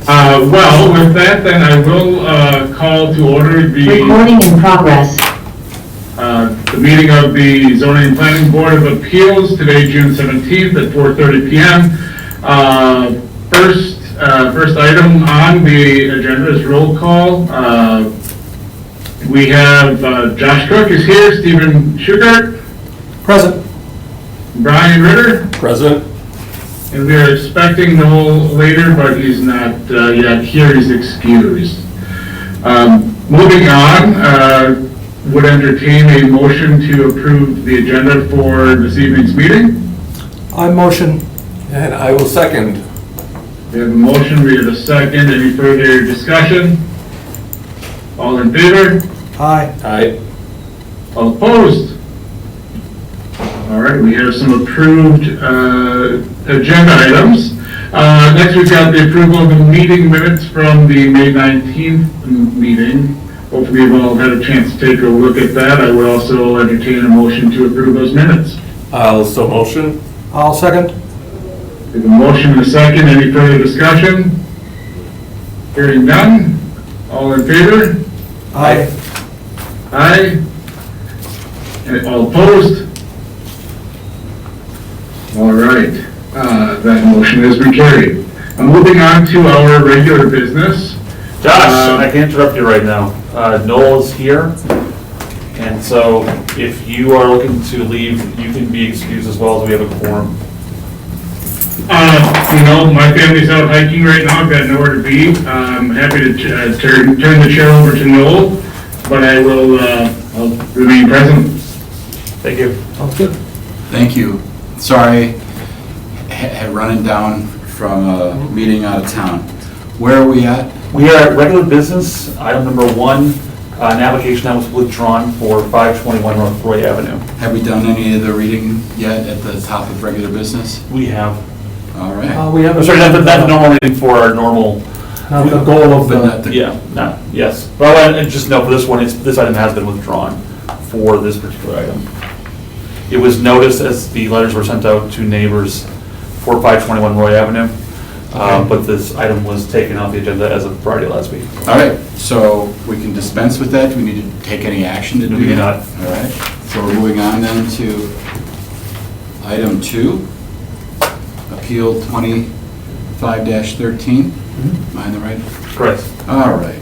Well, with that, then I will call to order Recording in progress. the meeting of the Zoning and Planning Board of Appeals, today, June 17th at 4:30 p.m. First item on the agenda is roll call. We have Josh Cook is here, Stephen Shugart, Present. Brian Ritter, Present. and we are expecting Noel later, but he's not yet here, he's excused. Moving on, would entertain a motion to approve the agenda for this evening's meeting. I motion. And I will second. We have a motion, we have a second, any further discussion? All in favor? Aye. Aye. All opposed? All right, we have some approved agenda items. Next, we've got the approval of the meeting minutes from the May 19th meeting. Hopefully you've all had a chance to take a look at that. I would also entertain a motion to approve those minutes. I'll so motion. I'll second. We have a motion and a second. Any further discussion? Hearing none. All in favor? Aye. Aye. And all opposed? All right, that motion has been carried. Moving on to our regular business. Josh, I can interrupt you right now. Noel is here, and so if you are looking to leave, you can be excused as well, as we have a quorum. My family's out hiking right now, I've got nowhere to be. I'm happy to turn the chair over to Noel, but I will, I'll remain present. Thank you. Sounds good. Thank you. Sorry, had running down from a meeting out of town. Where are we at? We are at regular business, item number 1, an application that was withdrawn for 521 North Roy Avenue. Have we done any of the reading yet at the top of regular business? We have, All right. We have. I'm sorry, that's the normal reading for our normal, The goal of But the, not the- yes. Well, and just note for this one, this item has been withdrawn for this particular item. It was noticed as the letters were sent out to neighbors for 521 Roy Avenue, but this item was taken off the agenda as of Friday last week. All right, so we can dispense with that? Do we need to take any action to do We do that? not. All right, so we're moving on then to item 2, Appeal 25-13. Am I in the right? Correct. All right.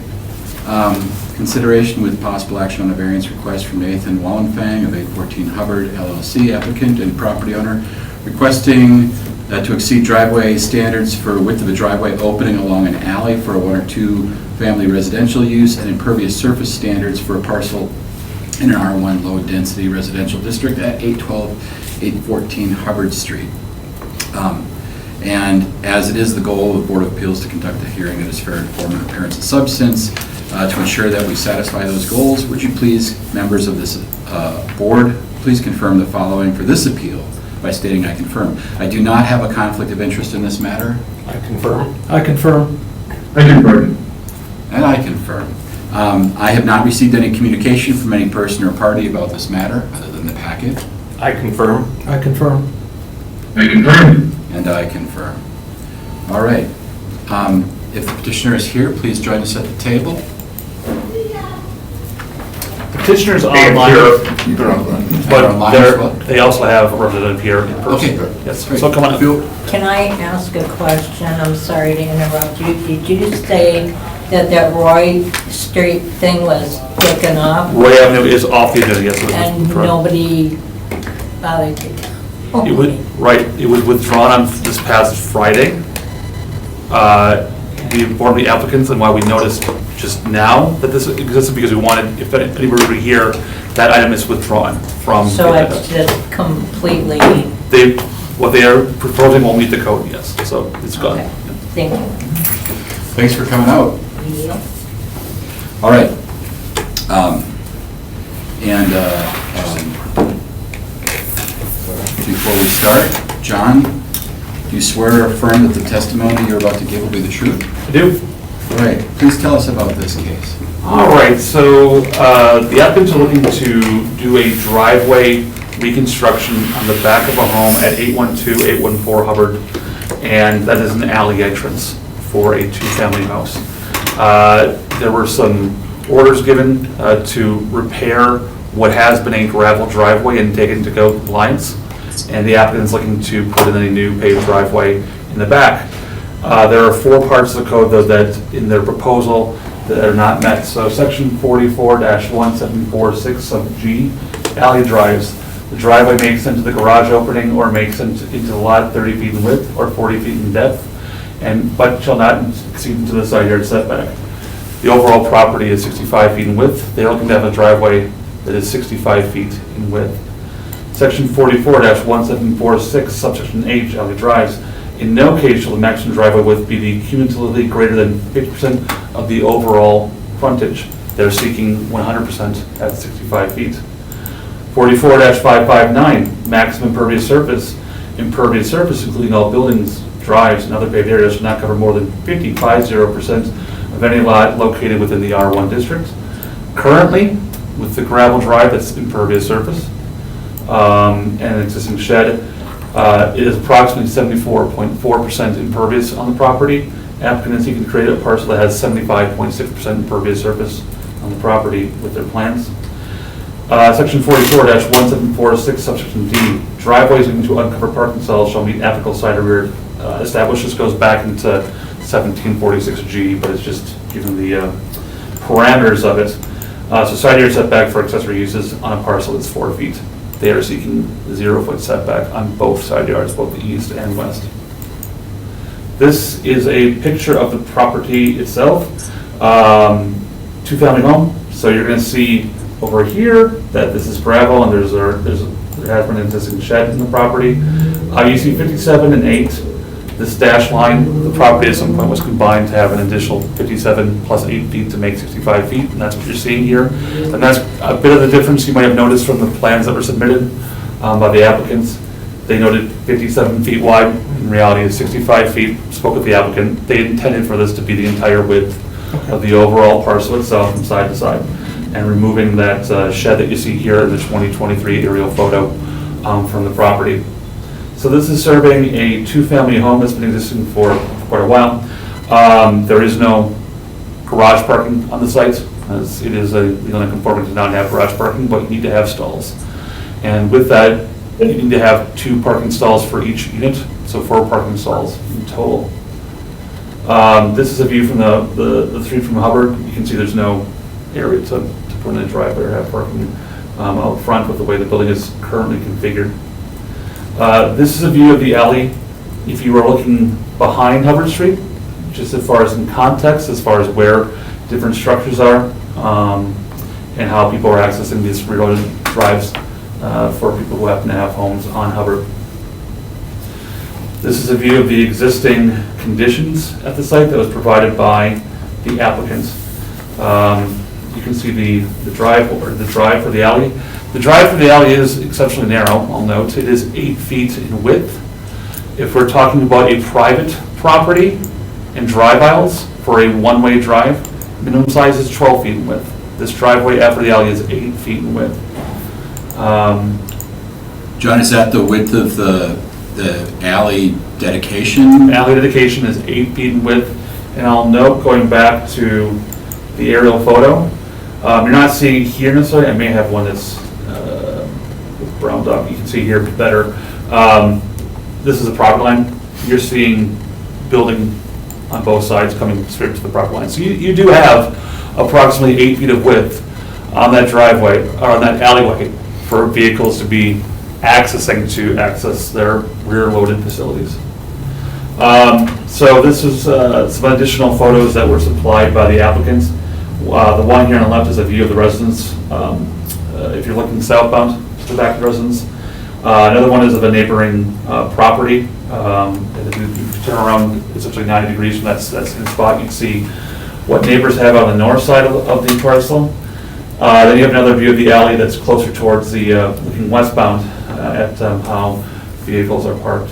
Consideration with possible action on a variance request from Nathan Wallenfang of 814 Hubbard LLC, applicant and property owner, requesting to exceed driveway standards for width of a driveway opening along an alley for a 1 or 2 family residential use and impervious surface standards for a parcel in an R1 low-density residential district at 814 Hubbard Street. And as it is the goal of the Board of Appeals to conduct a hearing that is fair, informative, in appearance and substance, to ensure that we satisfy those goals, would you please, members of this board, please confirm the following for this appeal by stating I confirm. I do not have a conflict of interest in this matter. I confirm. I confirm. I confirm. And I confirm. I have not received any communication from any person or party about this matter other than the packet. I confirm. I confirm. I confirm. And I confirm. All right. If the petitioner is here, please join us at the table. Petitioners online, but Online as well? they also have a representative here in person. Okay, good. Yes, Great. so come on up. Can I ask a question? I'm sorry to interrupt you. Did you say that Roy Street thing was taken off Roy Avenue is off the agenda, yes. it was and withdrawn. nobody bothered you? It was, right, it was withdrawn on this past Friday. We informed the applicants, and why we noticed just now that this existed, because we wanted, if anybody were here, that item is withdrawn from the So agenda. it's just completely, What they are proposing won't meet the code, yes, so it's gone. okay, thank you. Thanks for coming out. Yeah. All right. Before we start, John, do you swear or affirm that the testimony you're about to give will be the truth? I do. All right, please tell us about this case. All right, so the applicants are looking to do a driveway reconstruction on the back of a home at 812, 814 Hubbard, and that is an alley entrance for a two-family house. There were some orders given to repair what has been a gravel driveway and take it into code compliance, and the applicant is looking to put in a new paved driveway in the back. There are 4 parts of the code, though, that in their proposal that are not met. So section 44-1746 sub G, alley drives. The driveway may extend to the garage opening or may extend into the lot 30 feet in width or 40 feet in depth, but shall not exceed into the side yard setback. The overall property is 65 feet in width. They're looking to have a driveway that is 65 feet in width. Section 44-1746 subsection H, alley drives. In no case shall the maximum driveway width be the cumulatively greater than 50% of the overall frontage. They're seeking 100% at 65 feet. 44-559, maximum impervious surface. Impervious surface, including all buildings, drives, and other paved areas, shall not cover more than 50% of any lot located within the R1 district. Currently, with the gravel drive that's impervious surface, and an existing shed, it is approximately 74.4% impervious on the property. Applicant is seeking to create a parcel that has 75.6% impervious surface on the property with their plans. Section 44-1746, subsection D, driveways into uncovered parking stalls shall meet applicable side or rear established. This goes back into 1746G, but it's just given the parameters of it. So side yard setback for accessory uses on a parcel is 4 feet. They are seeking 0-foot setback on both side yards, both the east and west. This is a picture of the property itself, two-family home. So you're going to see over here that this is gravel and there has been an existing shed in the property. You see 57 and 8, this dash line, the property at some point was combined to have an additional 57 plus 8 feet to make 65 feet, and that's what you're seeing here. And that's a bit of the difference you might have noticed from the plans that were submitted by the applicants. They noted 57 feet wide, in reality it's 65 feet. Spoke with the applicant, they intended for this to be the entire width of the overall parcel itself from side to side, and removing that shed that you see here in the 2023 aerial photo from the property. So this is serving a two-family home that's been existing for quite a while. There is no garage parking on the site, as it is a legal nonconforming to not have garage parking, but you need to have stalls. And with that, you need to have 2 parking stalls for each unit, so 4 parking stalls in total. This is a view from the street from Hubbard. You can see there's no area to put in a driveway or have parking out front with the way the building is currently configured. This is a view of the alley if you were looking behind Hubbard Street, just as far as in context, as far as where different structures are, and how people are accessing these reloaded drives for people who happen to have homes on Hubbard. This is a view of the existing conditions at the site that was provided by the applicant. You can see the drive for the alley. The drive for the alley is exceptionally narrow, I'll note. It is 8 feet in width. If we're talking about a private property and drive aisles for a one-way drive, minimum size is 12 feet in width. This driveway after the alley is 8 feet in width. John, is that the width of the alley dedication? Alley dedication is 8 feet in width, and I'll note, going back to the aerial photo, you're not seeing it here necessarily. I may have one that's browned up. You can see here better. This is the property line. You're seeing building on both sides coming straight to the property line. So you do have approximately 8 feet of width on that driveway, or on that alleyway, for vehicles to be accessing to access their rear-loaded facilities. So this is some additional photos that were supplied by the applicants. The one here on the left is a view of the residence. If you're looking southbound to the back of the residence. Another one is of a neighboring property. And if you turn around essentially 90 degrees from that spot, you can see what neighbors have on the north side of the parcel. Then you have another view of the alley that's closer towards the looking westbound at how vehicles are parked.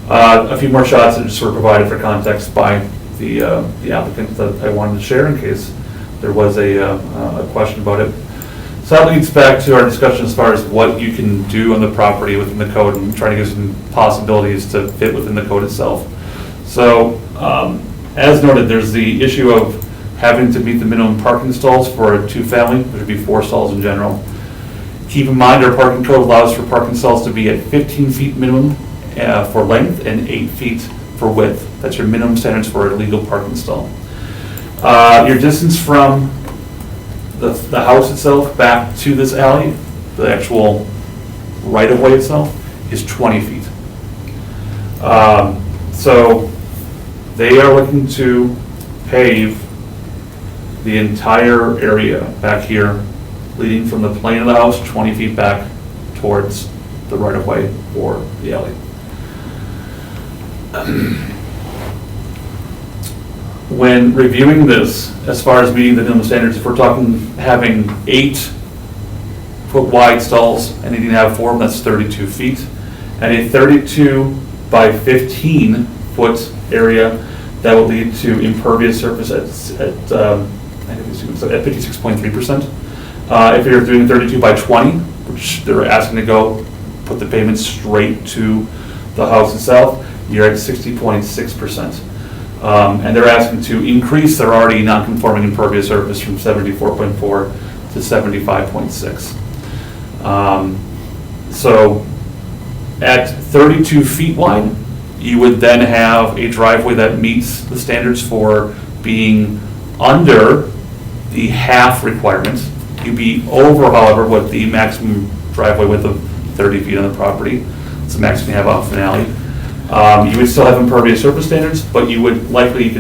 A few more shots that are just sort of provided for context by the applicant that I wanted to share in case there was a question about it. So that leads back to our discussion as far as what you can do on the property within the code and trying to give some possibilities to fit within the code itself. So As noted, there's the issue of having to meet the minimum parking stalls for a two-family, which would be 4 stalls in general. Keep in mind, our parking code allows for parking stalls to be at 15 feet minimum for length and 8 feet for width. That's your minimum standards for a legal parking stall. Your distance from the house itself back to this alley, the actual right-of-way itself, is 20 feet. So they are looking to pave the entire area back here, leading from the plane of the house 20 feet back towards the right-of-way or the alley. When reviewing this, as far as meeting the minimum standards, if we're talking having 8-foot wide stalls and needing to have 4 of them, that's 32 feet. And a 32 by 15 foot area, that will lead to impervious surface at 56.3%. If you're doing 32 by 20, which they're asking to go put the pavement straight to the house itself, you're at 60.6%. And they're asking to increase their already non-conforming impervious surface from 74.4 to 75.6. So at 32 feet wide, you would then have a driveway that meets the standards for being under the half requirement. You'd be over, however, what the maximum driveway width of 30 feet on the property. It's the maximum you have off an alley. You would still have impervious surface standards, but you would likely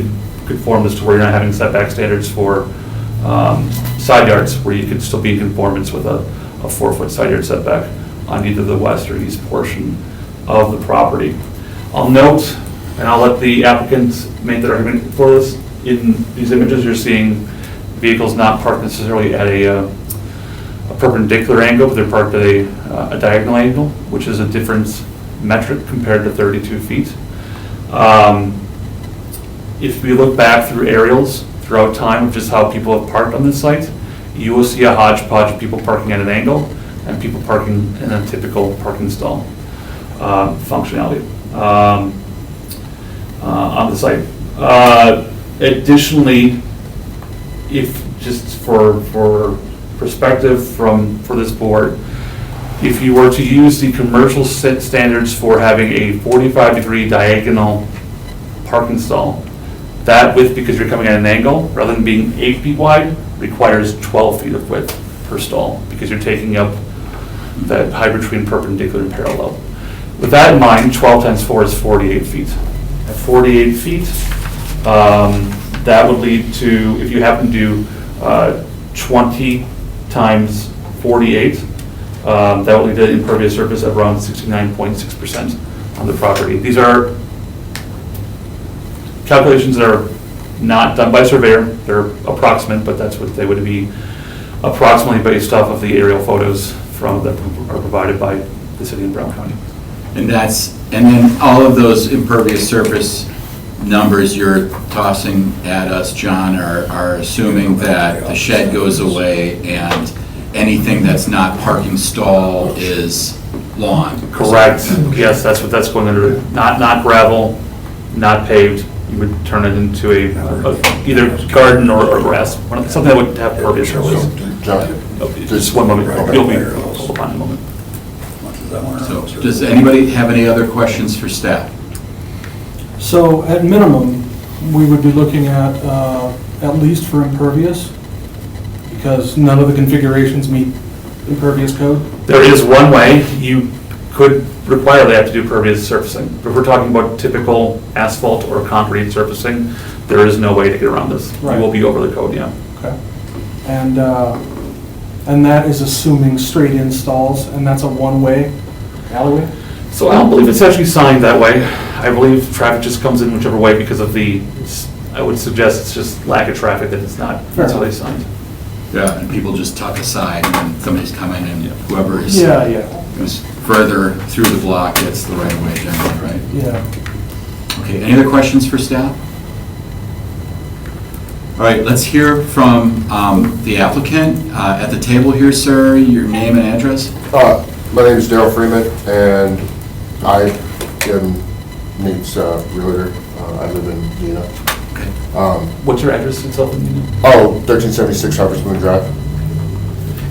conform this to where you're not having setback standards for side yards, where you could still be in conformance with a 4-foot side yard setback on either the west or east portion of the property. I'll note, and I'll let the applicant make their argument for this, in these images you're seeing vehicles not parked necessarily at a perpendicular angle, but they're parked at a diagonal angle, which is a different metric compared to 32 feet. If we look back through aerials throughout time of just how people have parked on this site, you will see a hodgepodge of people parking at an angle and people parking in a typical parking stall functionality on the site. Additionally, if just for perspective for this board, if you were to use the commercial standards for having a 45-degree diagonal parking stall, that width, because you're coming at an angle, rather than being 8 feet wide, requires 12 feet of width per stall, because you're taking up that height between perpendicular and parallel. With that in mind, 12 times 4 is 48 feet. At 48 feet, that would lead to, if you happen to do 20 times 48, that will lead to impervious surface of around 69.6% on the property. These are calculations that are not done by surveyor, they're approximate, but that's what they would be approximately based off of the aerial photos that are provided by the city of Brown County. And then all of those impervious surface numbers you're tossing at us, John, are assuming that the shed goes away and anything that's not parking stall is lawn. Correct. Yes, that's what that's going under. Not gravel, not paved. You would turn it into either garden or grass, something that would have pervious surface. Just one moment. You'll be called upon in a moment. So, does anybody have any other questions for staff? So at minimum, we would be looking at least for impervious, because none of the configurations meet impervious code. There is one way you could require they have to do pervious surfacing. If we're talking about typical asphalt or concrete surfacing, there is no way to get around this. Right. You will be over the code, yeah. Okay. And that is assuming straight installs, and that's a one-way alleyway? So I don't believe it's actually signed that way. I believe traffic just comes in whichever way because of I would suggest it's just lack of traffic that it's not, that's how they signed. Yeah, and people just tuck aside and then somebody's coming and whoever is goes further through the block gets the right of way generally, right? Yeah. Okay, any other questions for staff? All right, let's hear from the applicant. At the table here, sir, your name and address? My name is Daryl Freeman, and I am Nate's realtor. I live in Neenah. What's your address itself? 1376 Harvest Moon Drive.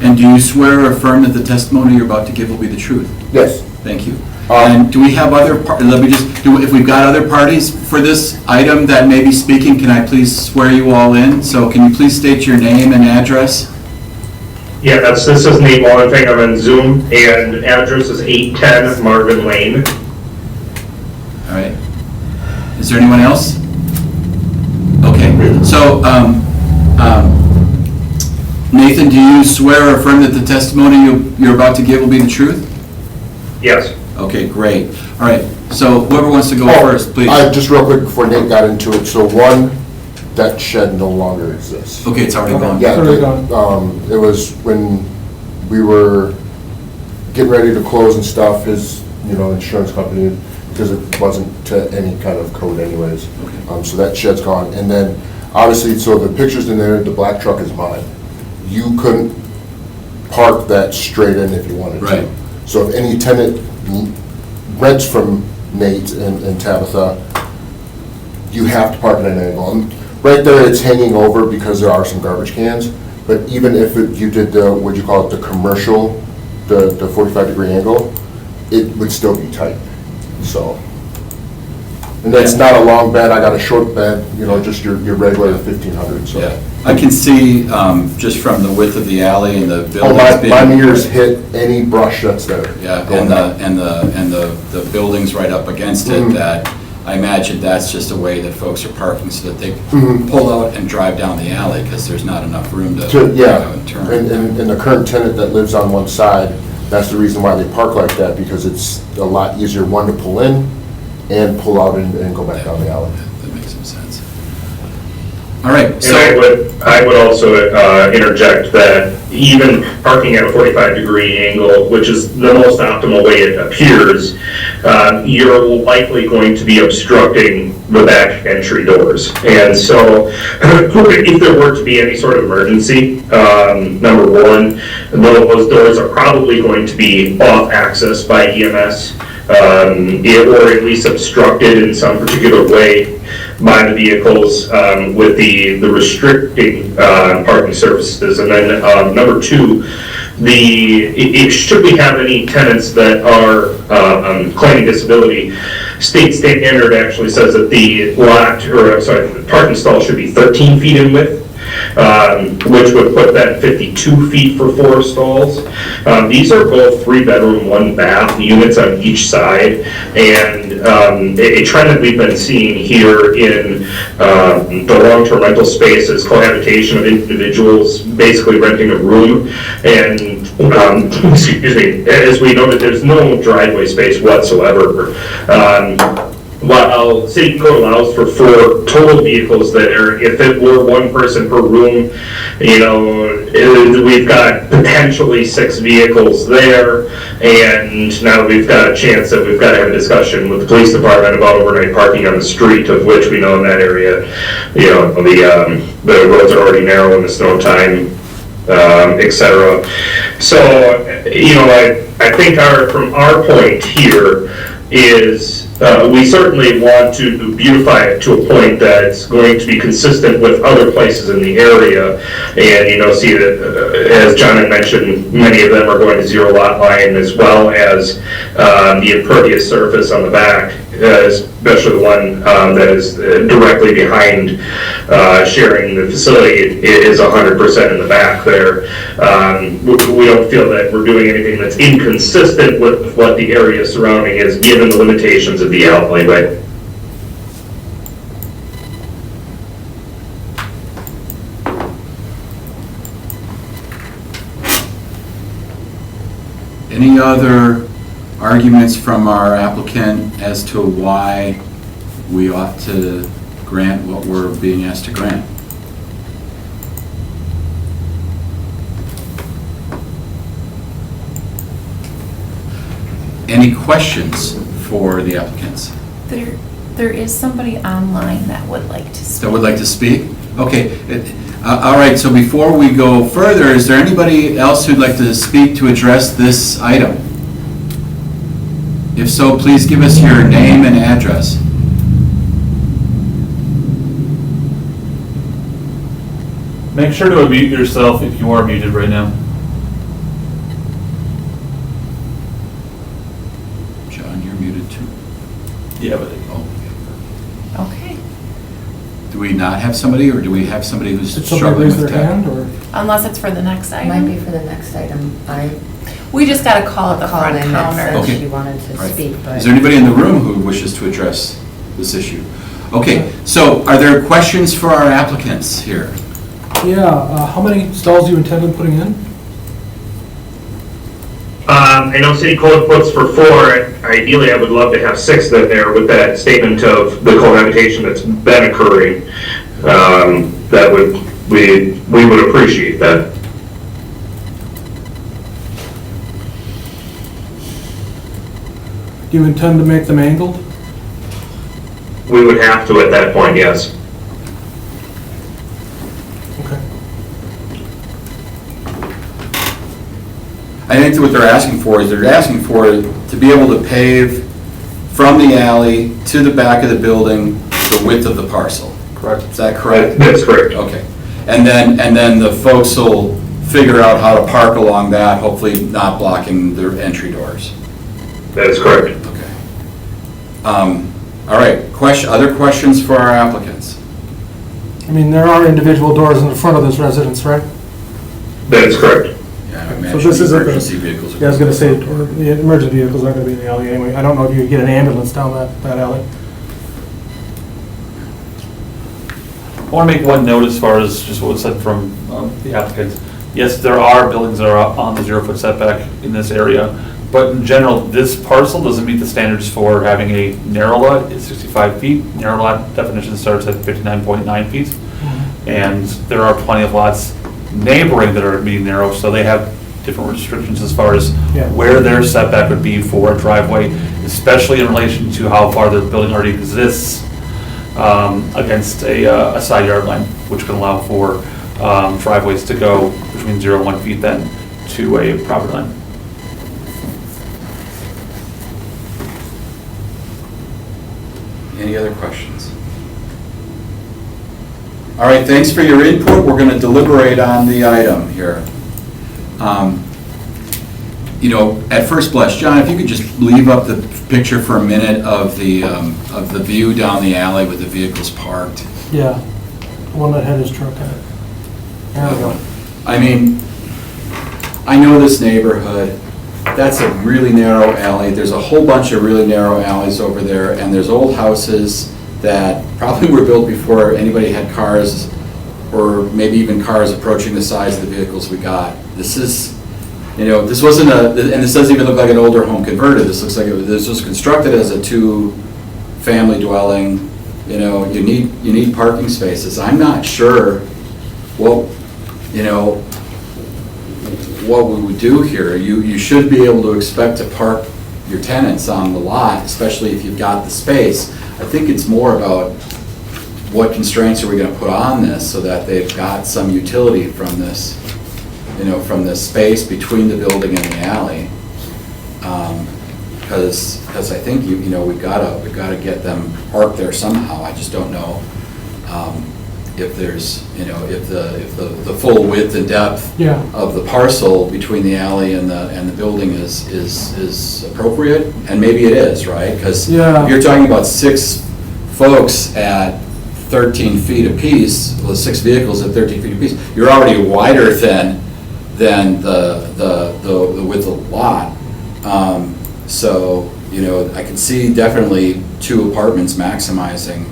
And do you swear or affirm that the testimony you're about to give will be the truth? Yes. Thank you. And do we have other, if we've got other parties for this item that may be speaking, can I please swear you all in? So can you please state your name and address? Yeah, this is Nate Wallenfang, I'm on Zoom, and address is 810 Marvin Lane. All right. Is there anyone else? Okay, so, Nathan, do you swear or affirm that the testimony you're about to give will be the truth? Yes. Okay, great. All right, so whoever wants to go first, please. Just real quick before Nate got into it, so one, that shed no longer exists. Okay, it's already gone. Yeah, It's already gone. it was when we were getting ready to close and stuff, his, insurance company, because it wasn't to any kind of code anyways. Okay. So that shed's gone. And then, obviously, so the pictures in there, the black truck is mine. You couldn't park that straight in if you wanted to. Right. So if any tenant rents from Nate and Tabitha, you have to park at an angle. And right there, it's hanging over because there are some garbage cans, but even if you did the, what'd you call it, the commercial, the 45-degree angle, it would still be tight, so. And that's not a long bed, I got a short bed, just your regular 1500, so. Yeah, I can see, just from the width of the alley and the Oh, buildings my being. mirrors hit any brush that's there. Yeah, going up. and the buildings right up against it, Mhm. that, I imagine that's just a way that folks are parking so that they Mhm. pull out and drive down the alley, because there's not enough room to, Yeah, and turn. and the current tenant that lives on one side, that's the reason why they park like that, because it's a lot easier, one, to pull in and pull out and go back down the alley. That makes some sense. All right, And so. I would also interject that even parking at a 45-degree angle, which is the most optimal way it appears, you're likely going to be obstructing the back entry doors. And so if there were to be any sort of emergency, number one, those doors are probably going to be off access by EMS, or at least obstructed in some particular way by the vehicles with the restricting parking surfaces. And then number two, should we have any tenants that are claiming disability, state standard actually says that the parking stall should be 13 feet in width. Which would put that 52 feet for 4 stalls. These are both 3-bedroom, 1-bath units on each side, and a trend that we've been seeing here in the long-term rental space is cohabitation of individuals basically renting a room, and excuse me, as we know that there's no driveway space whatsoever. While city code allows for 4 total vehicles there, if it were 1 person per room, we've got potentially 6 vehicles there, and now we've got a chance that we've got to have a discussion with the police department about overnight parking on the street, of which we know in that area, the roads are already narrow in the snow time, etc. So, I think from our point here is we certainly want to beautify it to a point that's going to be consistent with other places in the area, and see that, as John had mentioned, many of them are going to zero lot line, as well as the impervious surface on the back, especially the one that is directly behind sharing the facility is 100% in the back there. We don't feel that we're doing anything that's inconsistent with what the area surrounding is, given the limitations of the alleyway. Any other arguments from our applicant as to why we ought to grant what we're being asked to grant? Any questions for the applicants There is somebody online that would like to speak. that would like to speak? Okay, all right, so before we go further, is there anybody else who'd like to speak to address this item? If so, please give us your name and address. Make sure to unmute yourself if you are muted right now. John, you're muted too. Yeah, but Oh. Okay. Do we not have somebody, or do we have somebody who's Did somebody struggling raise with their tech? hand, or? Unless it's for the next Might be item. for the next item. I We just got a call at the called front in that counter. said Okay. she wanted All to right. speak, but. Is there anybody in the room who wishes to address this issue? Okay, so are there questions for our applicants here? Yeah, how many stalls do you intend on putting in? I know city code puts for 4, ideally I would love to have 6 in there with that statement of the cohabitation that's been occurring. That would, we would appreciate that. Do you intend to make them angled? We would have to at that point, yes. Okay. I think that what they're asking for is they're asking for to be able to pave from the alley to the back of the building, the width of the parcel. correct. Is that correct? That's correct. Okay. And then the folks will figure out how to park along that, hopefully not blocking their entry doors. That is correct. Okay. All right, other questions for our applicants? I mean, there are individual doors in the front of this residence, right? That is correct. Yeah, I So imagine this isn't the- emergency vehicles. are- Yeah, I was gonna say, or the emergency vehicles aren't gonna be in the alley anyway. I don't know if you could get an ambulance down that alley. I want to make one note as far as just what was said from the applicant. Yes, there are buildings that are on the 0-foot setback in this area, but in general, this parcel doesn't meet the standards for having a narrow lot. It's 65 feet. Narrow lot definition starts at 59.9 feet. And there are plenty of lots neighboring that are being narrow, so they have different restrictions as far as Yeah. where their setback would be for a driveway, especially in relation to how far their building already exists against a side yard line, which can allow for driveways to go between 0 and 1 feet then to a property line. Any other questions? All right, thanks for your input. We're going to deliberate on the item here. You know, at first blush, John, if you could just leave up the picture for a minute of the view down the alley with the vehicles parked. Yeah, the one that had his truck in it. There we go. I mean, I know this neighborhood. That's a really narrow alley. There's a whole bunch of really narrow alleys over there, and there's old houses that probably were built before anybody had cars, or maybe even cars approaching the size of the vehicles we got. This is, you know, this wasn't and this doesn't even look like an older home converted. This looks like this was constructed as a 2-family dwelling. You know, you need parking spaces. I'm not sure what we would do here. You should be able to expect to park your tenants on the lot, especially if you've got the space. I think it's more about what constraints are we going to put on this so that they've got some utility from this, from this space between the building and the alley. Because I think we've got to get them parked there somehow. I just don't know if there's if the full width and depth Yeah. of the parcel between the alley and the building is appropriate, and maybe it is, right? Because Yeah. if you're talking about 6 folks at 13 feet apiece, well, 6 vehicles at 13 feet apiece, you're already wider than the width of the lot. So, I can see definitely 2 apartments maximizing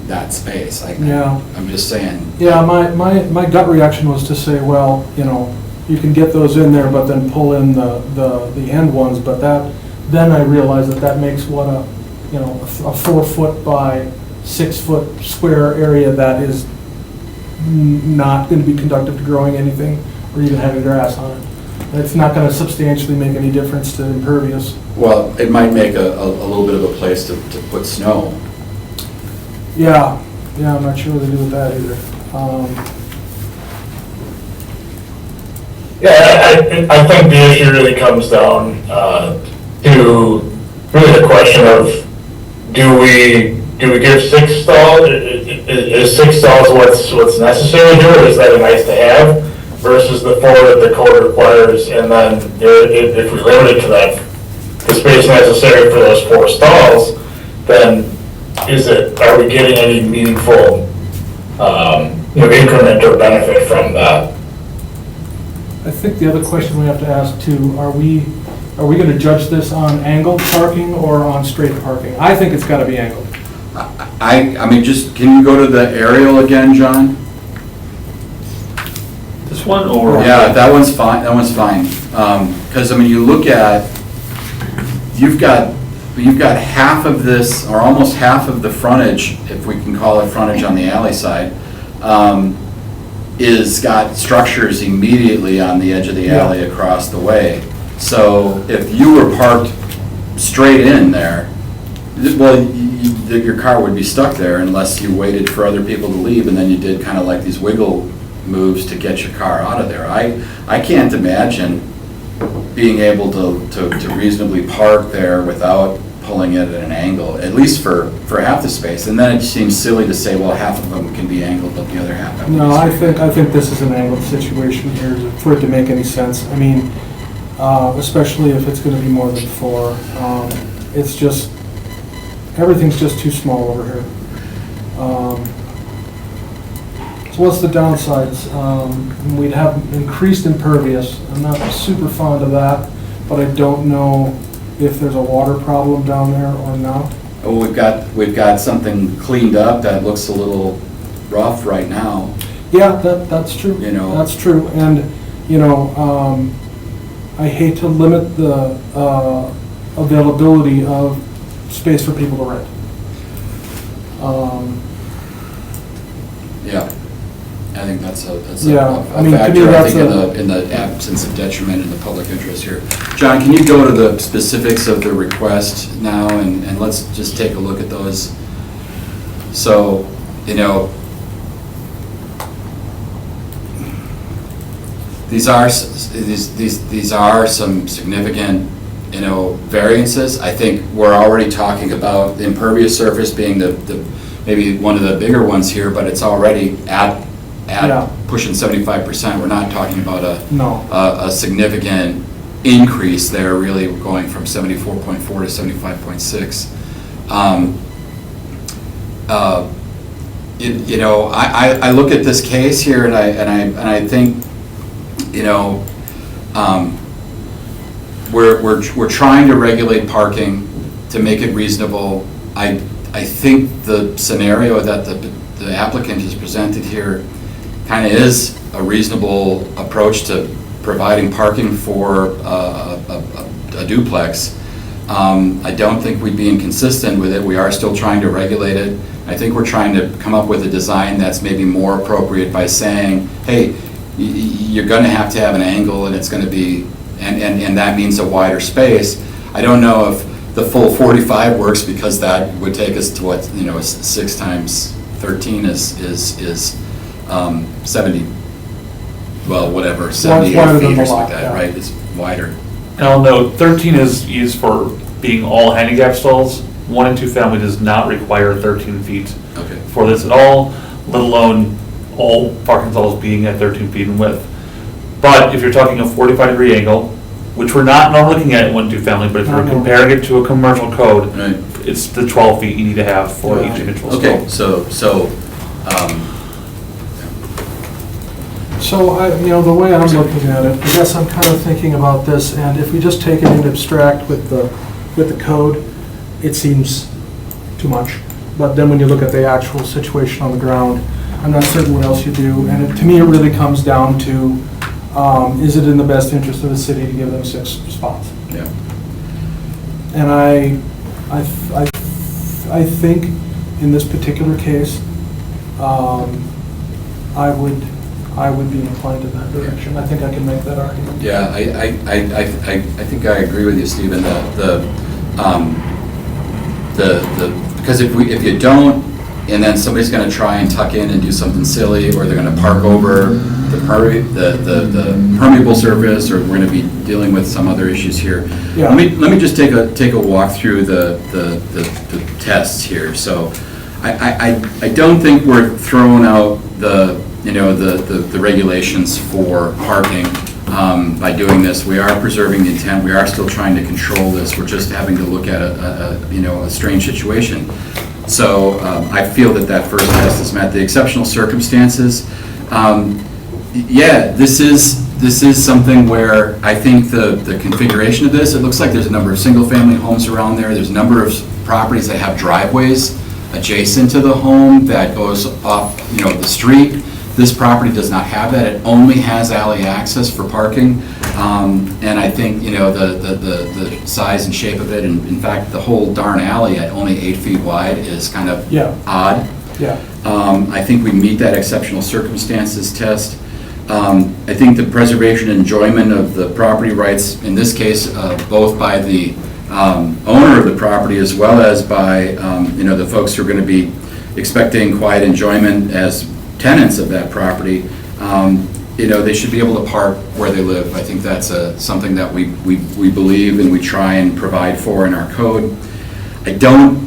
that space. Yeah. I'm just saying. Yeah, my gut reaction was to say, well, you can get those in there, but then pull in the end ones, but then I realized that makes what a 4-foot by 6-foot square area that is not going to be conducive to growing anything or even having grass on it. It's not going to substantially make any difference to impervious. Well, it might make a little bit of a place to put snow. Yeah, I'm not sure what to do with that either. Yeah, I think the issue really comes down to really the question of, do we do we give 6 stalls? Is 6 stalls what's necessary here, or is that a nice to have versus the 4 that the code requires? And then if we limit it to that, the space necessary for those 4 stalls, then are we getting any meaningful, increment or benefit from that? I think the other question we have to ask too, are we gonna judge this on angled parking or on straight parking? I think it's gotta be angled. I mean, just, can you go to the aerial again, John? This one, or? Yeah, that one's fine, because, I mean, you look at, you've got half of this, or almost half of the frontage, if we can call it frontage on the alley side, is got structures immediately on the edge of the alley across the way. So if you were parked straight in there, well, your car would be stuck there unless you waited for other people to leave, and then you did kind of like these wiggle moves to get your car out of there. I can't imagine being able to reasonably park there without pulling it at an angle, at least for half the space. And then it seems silly to say, well, half of them can be angled, but the other half have to be No, I straight. think this is an angled situation here for it to make any sense. I mean, especially if it's gonna be more than 4. It's just, everything's just too small over here. So what's the downsides? We'd have increased impervious. I'm not super fond of that, but I don't know if there's a water problem down there or not. Oh, we've got something cleaned up that looks a little rough right now. Yeah, that's true. You know. That's true, and, I hate to limit the availability of space for people to rent. Yeah, I think that's a Yeah, I mean, to me, factor, I that's think, in the absence of detriment in the public interest here. John, can you go to the specifics of the request now, and let's just take a look at those? So, these are some significant, variances. I think we're already talking about the impervious surface being the maybe one of the bigger ones here, but it's already at pushing 75%. We're not talking about a significant increase there, really going from 74.4 to 75.6. I look at this case here and I think, we're trying to regulate parking to make it reasonable. I think the scenario that the applicant has presented here kind of is a reasonable approach to providing parking for a duplex. I don't think we'd be inconsistent with it. We are still trying to regulate it. I think we're trying to come up with a design that's maybe more appropriate by saying, hey, you're going to have an angle, and it's going to be, and that means a wider space. I don't know if the full 45 works, because that would take us to what, 6 times 13 is 70, well, whatever, 78 wider than feet the or something lot, like that, yeah. right? It's wider. And I'll note, 13 is used for being all handicap stalls. 1 and 2 family does not require 13 feet Okay. for this at all, let alone all parking stalls being at 13 feet in width. But if you're talking a 45-degree angle, which we're not looking at in 1 and 2 family, but if you're comparing it to a commercial code, Right. it's the 12 feet you need to have for each individual stall. Okay, so, So the way I'm looking at it, I guess I'm kind of thinking about this, and if we just take it in abstract with the code, it seems too much. But then when you look at the actual situation on the ground, I'm not certain what else you do. And to me, it really comes down to, is it in the best interest of the city to give them 6 spots? yeah. And I think in this particular case, I would be inclined in that direction. I think I can make that argument. Yeah, I think I agree with you, Stephen. Because if you don't and then somebody's gonna try and tuck in and do something silly, or they're gonna park over the permeable surface, or we're gonna be dealing with some other issues here. Yeah. Let me just take a walk through the tests here. So I don't think we're throwing out the regulations for parking by doing this. We are preserving the intent. We are still trying to control this. We're just having to look at a strange situation. So I feel that first test is met. The exceptional circumstances, yeah, this is something where I think the configuration of this, it looks like there's a number of single-family homes around there. There's a number of properties that have driveways adjacent to the home that goes off, the street. This property does not have that. It only has alley access for parking. And I think, the size and shape of it, and in fact, the whole darn alley at only 8 feet wide is kind of odd. Yeah. I think we meet that exceptional circumstances test. I think the preservation and enjoyment of the property rights, in this case, both by the owner of the property as well as by, the folks who are going to be expecting quiet enjoyment as tenants of that property, they should be able to park where they live. I think that's something that we believe and we try and provide for in our code. I don't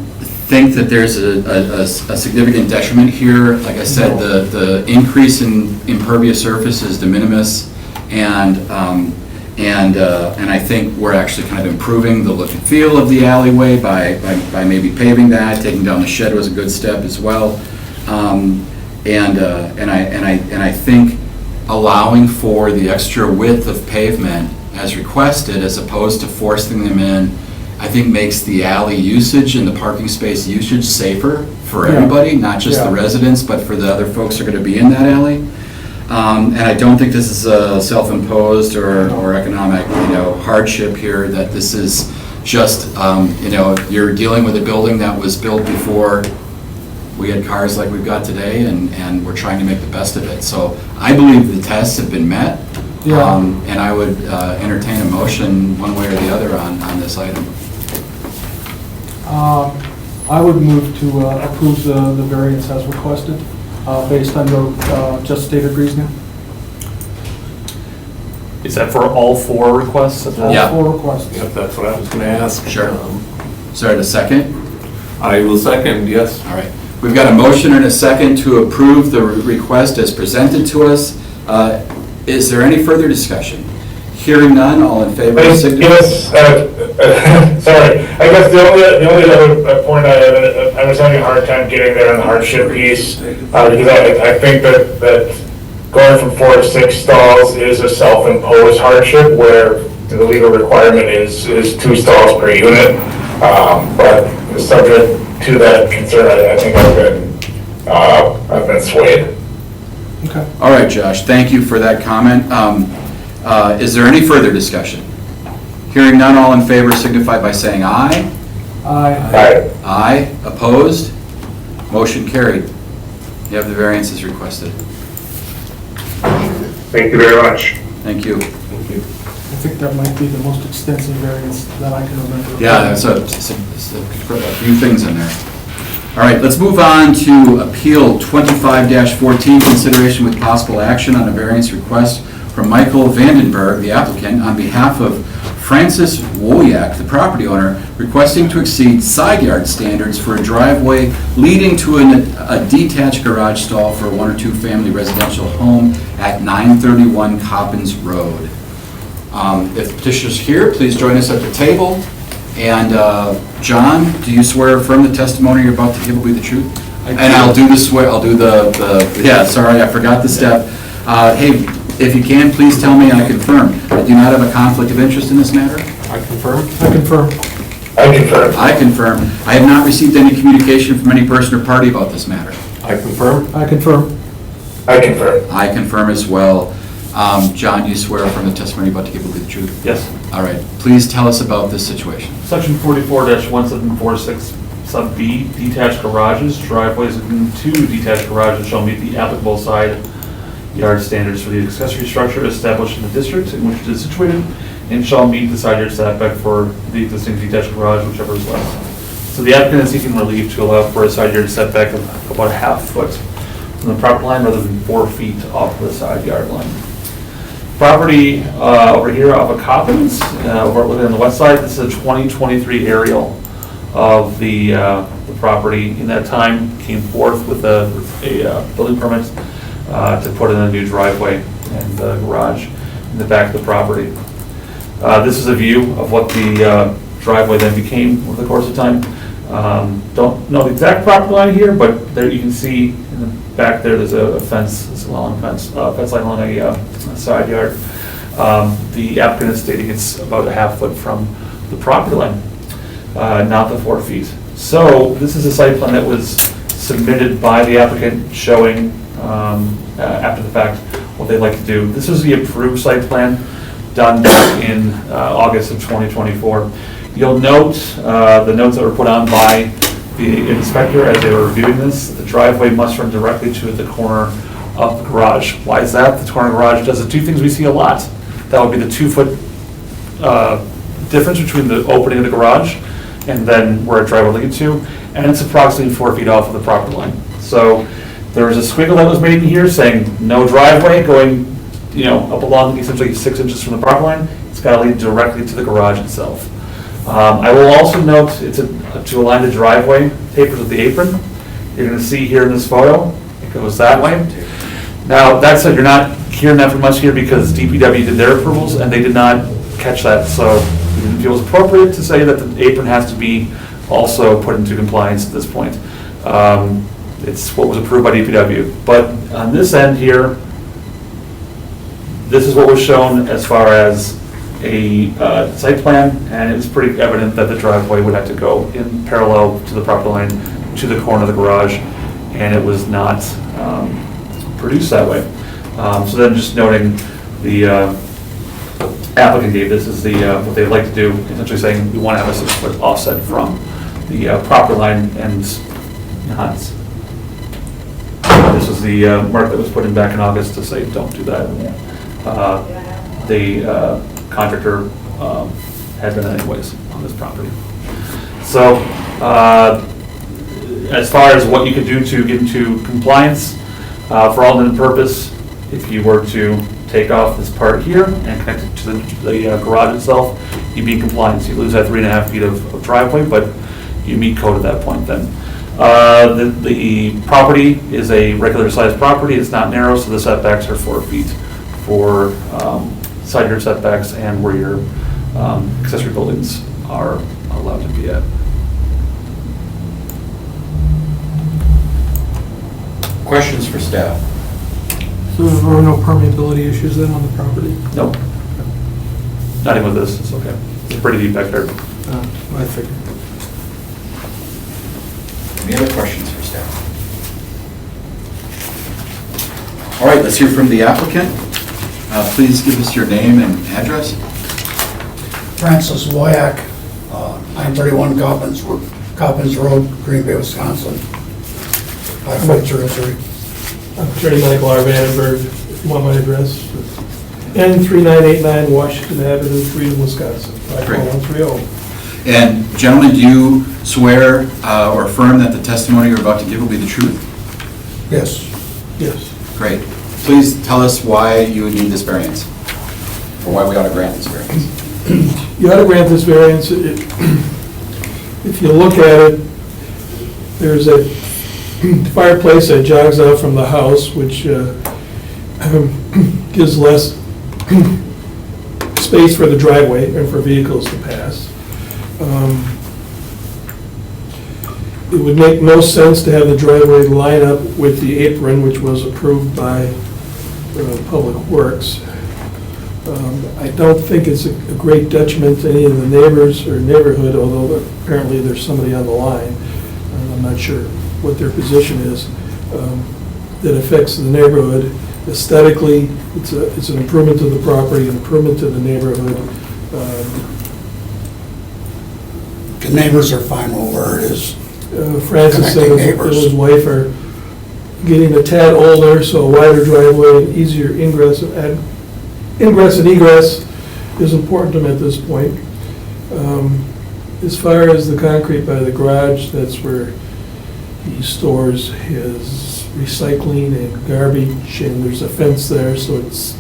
think that there's a significant detriment here. Like I said, the increase in impervious surface is de minimis, and I think we're actually kind of improving the look and feel of the alleyway by maybe paving that. Taking down the shed was a good step as well, and I think allowing for the extra width of pavement as requested, as opposed to forcing them in, I think makes the alley usage and the parking space usage safer for everybody, not just the residents, but for the other folks who are going to be in that alley. And I don't think this is a self-imposed or economic, hardship here, that this is just, you're dealing with a building that was built before we had cars like we've got today, and we're trying to make the best of it. So I believe the tests have been met, and I would entertain a motion one way or the other on this item. I would move to approve the variance as requested, based on the just stated reasoning. Is that for all 4 requests? Yeah. All 4 requests. If that's what I was going to ask. Sure. Sorry, a second? I will second, yes. All right. We've got a motion and a second to approve the request as presented to us. Is there any further discussion? Hearing none, all in favor? Yes, sorry, I guess the only other point I was having a hard time getting there on the hardship piece, because I think that going from 4 to 6 stalls is a self-imposed hardship, where the legal requirement is 2 stalls per unit, but subject to that concern, I think I've been swayed. Okay. All right, Josh, thank you for that comment. Is there any further discussion? Hearing none, all in favor signify by saying aye. Aye. Aye. Opposed? Motion carried. You have the variance as requested. Thank you very much. Thank you. I think that might be the most extensive variance that I can remember. Yeah, it's a few things in there. All right, let's move on to Appeal 25-14, consideration with possible action on a variance request from Michael Vandenberg, the applicant, on behalf of Francis Woyak, the property owner, requesting to exceed side yard standards for a driveway leading to a detached garage stall for a 1 or 2 family residential home at 931 Coppins Road. If the petitioner's here, please join us at the table. And John, do you swear or affirm the testimony you're about to give will be the truth? And I'll do the swear, I'll do yeah, sorry, I forgot the step. Hey, if you can, please tell me I confirm. I do not have a conflict of interest in this matter. I confirm. I confirm. I confirm. I confirm. I have not received any communication from any person or party about this matter. I confirm. I confirm. I confirm. I confirm as well. John, do you swear or affirm the testimony you're about to give will be the truth? Yes. All right. Please tell us about this situation. Section 44-1746 sub B, detached garages, driveways and 2 detached garages shall meet the applicable side yard standards for the accessory structure established in the district in which it is situated, and shall meet the side yard setback for the existing detached garage, whichever is less. So the applicant is seeking relief to allow for a side yard setback of about a half foot from the property line rather than 4 feet off the side yard line. Property over here off of Coppins, over on the west side, this is a 2023 aerial of the property. In that time, came forth with a building permit to put in a new driveway and garage in the back of the property. This is a view of what the driveway then became over the course of time. Don't know the exact property line here, but there you can see in the back there's a fence, it's a long fence line along a side yard. The applicant is stating it's about a half foot from the property line, not the 4 feet. So this is a site plan that was submitted by the applicant showing after the fact what they'd like to do. This is the approved site plan done back in August of 2024. You'll note the notes that were put on by the inspector as they were reviewing this. The driveway must run directly to the corner of the garage. Why is that? The corner garage does the two things we see a lot. That would be the 2 foot difference between the opening of the garage and then where a driveway will lead to, and it's approximately 4 feet off of the property line. So there was a squiggle that was made in here saying no driveway going, up along essentially 6 inches from the property line. It's got to lead directly to the garage itself. I will also note to align the driveway tapers with the apron. You're going to see here in this photo, it goes that way. Now, that said, you're not hearing that from us here because DPW did their approvals and they did not catch that. So we didn't feel it was appropriate to say that the apron has to be also put into compliance at this point. It's what was approved by DPW. But on this end here, this is what was shown as far as a site plan, and it's pretty evident that the driveway would have to go in parallel to the property line to the corner of the garage, and it was not produced that way. So then just noting the applicant gave this is what they'd like to do, essentially saying we want to have a 6 foot offset from the property line and not. This was the mark that was put in back in August to say don't do that. The contractor had been anyways on this property. So as far as what you could do to get into compliance, for all intents and purpose, if you were to take off this part here and connect it to the garage itself, you'd be in compliance. You lose that 3.5 feet of driveway, but you meet code at that point then. The property is a regular sized property. It's not narrow, so the setbacks are 4 feet for side yard setbacks and where your accessory buildings are allowed to be at. Questions for staff? So there were no permeability issues then on the property? Nope. Not even with this, it's okay. It's pretty deep back there. I figured. Any other questions for staff? All right, let's hear from the applicant. Please give us your name and address. Francis Woyak, 931 Coppins Road, Green Bay, Wisconsin. 553. I'm Attorney Michael R. Vandenberg, if you want my address. N3989 Washington Avenue, Freedom, Wisconsin, 54130. And gentlemen, do you swear or affirm that the testimony you're about to give will be the truth? Yes. Yes. Great. Please tell us why you would need this variance, or why we ought to grant this variance. You ought to grant this variance. If you look at it, there's a fireplace that jogs out from the house, which gives less space for the driveway and for vehicles to pass. It would make no sense to have the driveway line up with the apron, which was approved by Public Works. I don't think it's a great detriment to any of the neighbors or neighborhood, although apparently there's somebody on the line. I'm not sure what their position is, that affects the neighborhood. Aesthetically, it's an improvement to the property, an improvement to the neighborhood. The neighbors are fine where it is. Francis said his wife are getting a tad older, so a wider driveway and easier ingress and egress is important to them at this point. As far as the concrete by the garage, that's where he stores his recycling and garbage, and there's a fence there, so it's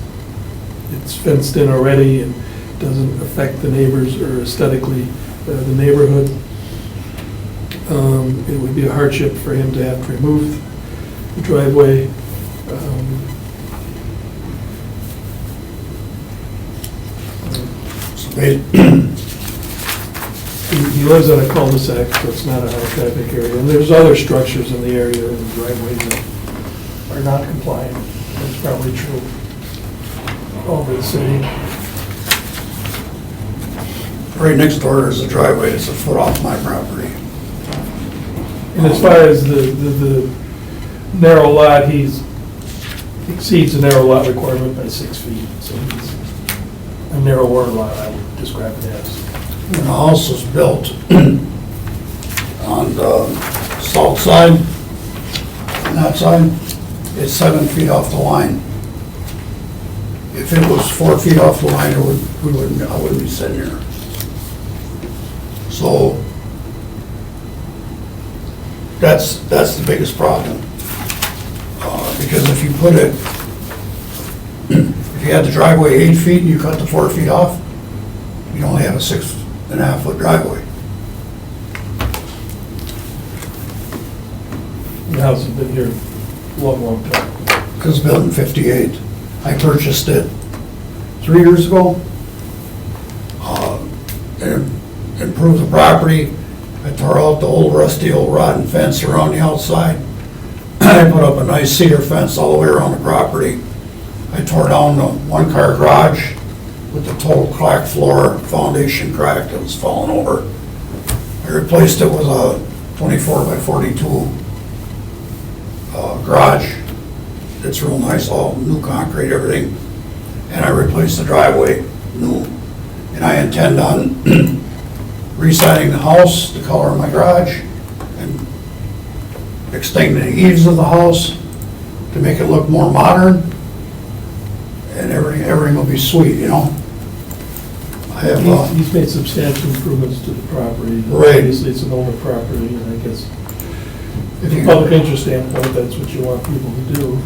fenced in already and doesn't affect the neighbors or aesthetically the neighborhood. It would be a hardship for him to have to remove the driveway. He lives on a cul-de-sac, so it's not a high-traffic area. And there's other structures in the area and driveways that are not compliant. That's probably true all over the city. Right next door is a driveway, it's a foot off my property. And as far as the narrow lot, he's exceeds the narrow lot requirement by 6 feet. So he's a narrower lot, I would describe it as. When the house was built on the south side, on that side, it's 7 feet off the line. If it was 4 feet off the line, I wouldn't be sitting here. So, that's the biggest problem. Because if you put it, if you had the driveway 8 feet and you cut the 4 feet off, you'd only have a 6.5 foot driveway. The house has been here a long time. It was built in '58. I purchased it 3 years ago. And improved the property. I tore out the old rusty old rotten fence around the outside. I put up a nice cedar fence all the way around the property. I tore down the one-car garage with the total cracked floor, foundation cracked, it was falling over. I replaced it with a 24 by 42 garage. It's real nice, all new concrete, everything. And I replaced the driveway, new. And I intend on re-siding the house, the color of my garage, and extending the eaves of the house to make it look more modern. And everything will be sweet, you know? I have, He's made substantial improvements to the property. Right. Obviously, it's an older property, and I guess, if from you, a public interest standpoint, that's what you want people to do.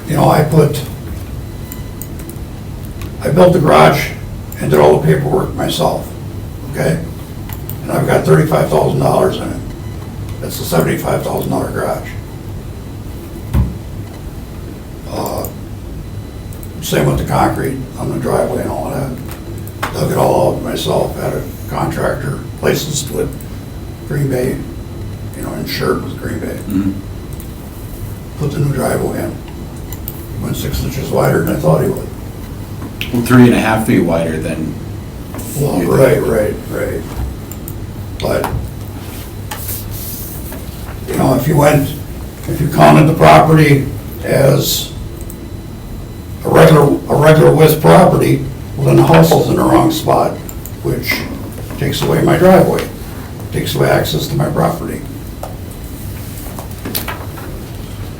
you know, I built the garage and did all the paperwork myself, okay? And I've got $35,000 in it. That's a $75,000 garage. Same with the concrete on the driveway and all that. Dug it all out myself, had a contractor licensed with Green Bay, you know, insured with Green Bay. Put the new driveway in. Went 6 inches wider than I thought he would. Well, 3.5 feet wider than. Well, right. But, you know, if you counted the property as a regular width property, well, then the house is in the wrong spot, which takes away my driveway, takes away access to my property.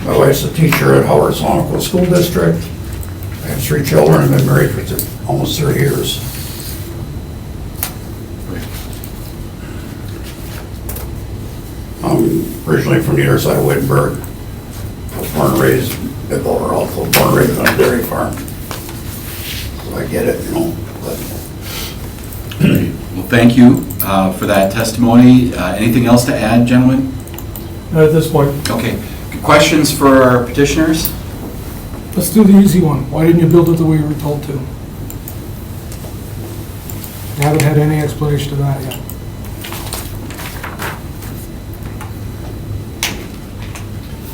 My wife's a teacher at Howard Sonoco School District. I have 3 children, I've been married for almost 30 years. I'm originally from the other side of Wittenberg. I was born and raised, also born and raised on a dairy farm. So I get it, you know, but. Well, thank you for that testimony. Anything else to add, gentlemen? Not at this point. Okay. Questions for our petitioners? Let's do the easy one. Why didn't you build it the way you were told to? I haven't had any explanation to that yet.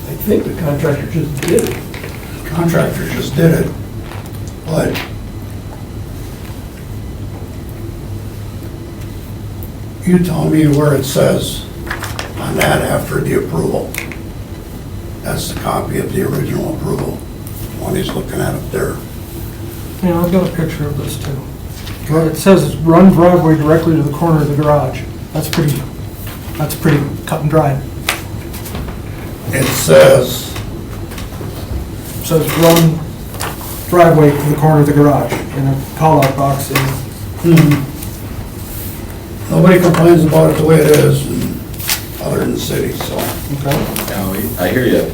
I think the contractor just did it. Contractor just did it, but you tell me where it says on that after the approval. That's the copy of the original approval, one he's looking at up there. Yeah, I've got a picture of this too. It says run driveway directly to the corner of the garage. That's pretty cut and dried. It says, It says run driveway to the corner of the garage, and a call-out box is, Nobody complains about it the way it is, other than the city, so. Okay. Yeah, I hear you.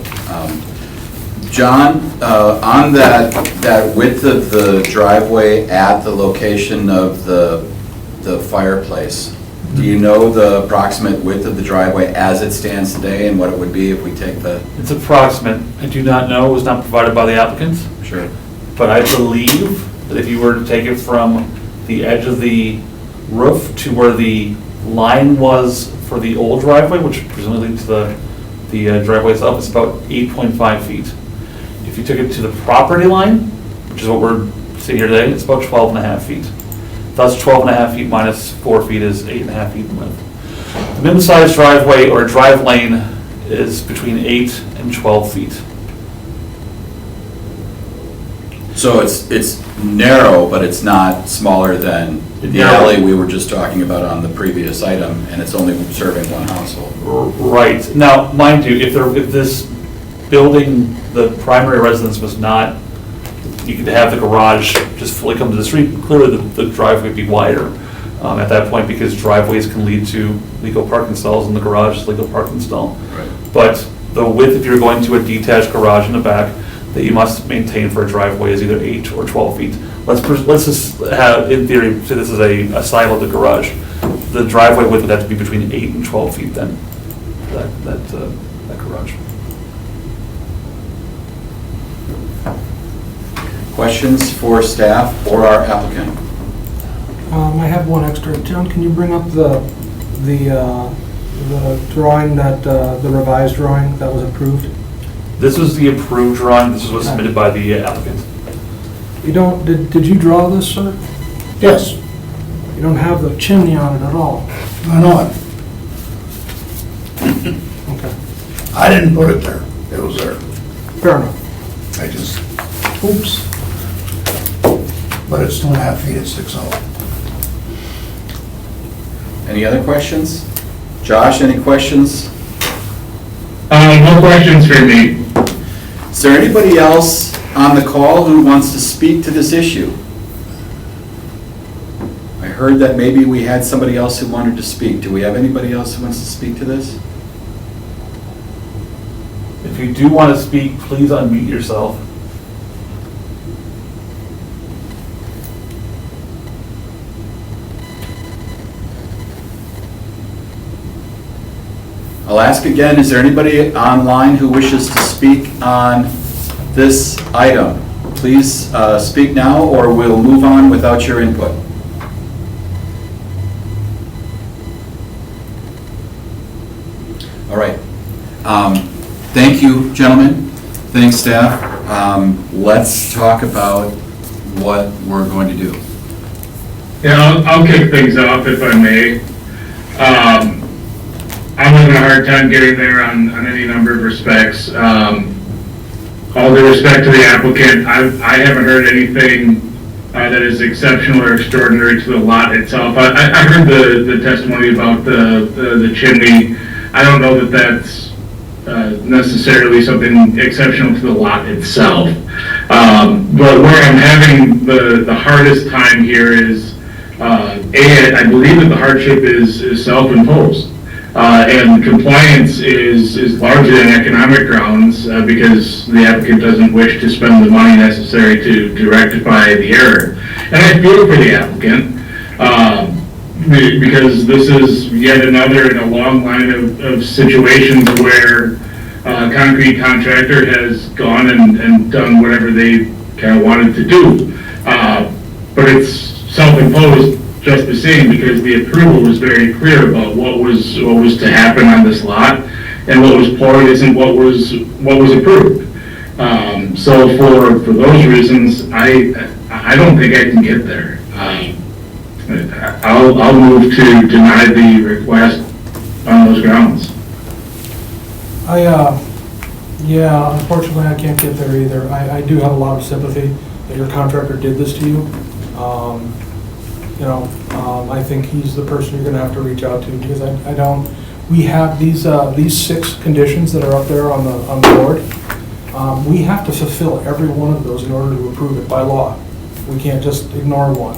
John, on that width of the driveway at the location of the fireplace, do you know the approximate width of the driveway as it stands today and what it would be if we take the? It's approximate. I do not know, it was not provided by the applicants, Sure. but I believe that if you were to take it from the edge of the roof to where the line was for the old driveway, which presumably leads to the driveway itself, it's about 8.5 feet. If you took it to the property line, which is what we're seeing here today, it's about 12.5 feet. Thus, 12.5 feet minus 4 feet is 8.5 feet in width. The minimum size driveway or drive lane is between 8 and 12 feet. So it's narrow, but it's not smaller than the Yeah. alley we were just talking about on the previous item, and it's only serving one household. Right. Now, mind you, if this building, the primary residence was not, you could have the garage just fully come to the street, clearly the driveway would be wider at that point, because driveways can lead to legal parking stalls and the garage is legal parking stall. Right. But the width, if you're going to a detached garage in the back, that you must maintain for a driveway is either 8 or 12 feet. Let's just have, in theory, say this is a silo of the garage. The driveway width would have to be between 8 and 12 feet then, that garage. Questions for staff or our applicant? I have one extra. John, can you bring up the drawing that, the revised drawing that was approved? This was the approved drawing, this was submitted by the applicant. You don't, did you draw this, sir? Yes, You don't have the chimney on it at all. I know it. Okay, I didn't put it there. It was there. fair enough. I just, oops. But it's 2.5 feet, it sticks out. Any other questions? Josh, any questions? No questions for me. Is there anybody else on the call who wants to speak to this issue? I heard that maybe we had somebody else who wanted to speak. Do we have anybody else who wants to speak to this? If you do want to speak, please unmute yourself. I'll ask again, is there anybody online who wishes to speak on this item? Please speak now, or we'll move on without your input. All right. Thank you, gentlemen. Thanks, staff. Let's talk about what we're going to do. Yeah, I'll kick things off if I may. I'm having a hard time getting there on any number of respects. All due respect to the applicant, I haven't heard anything that is exceptional or extraordinary to the lot itself. I heard the testimony about the chimney. I don't know that that's necessarily something exceptional to the lot itself. But where I'm having the hardest time here is, I believe that the hardship is self-imposed. And compliance is largely on economic grounds because the applicant doesn't wish to spend the money necessary to rectify the error. And I feel for the applicant because this is yet another in a long line of situations where a concrete contractor has gone and done whatever they kind of wanted to do. But it's self-imposed just the same, because the approval was very clear about what was to happen on this lot, and what was poured isn't what was approved. So for those reasons, I don't think I can get there. I'll move to deny the request on those grounds. Yeah, unfortunately, I can't get there either. I do have a lot of sympathy that your contractor did this to you. I think he's the person you're gonna have to reach out to, because I don't, we have these 6 conditions that are up there on the board. We have to fulfill every one of those in order to approve it by law. We can't just ignore one.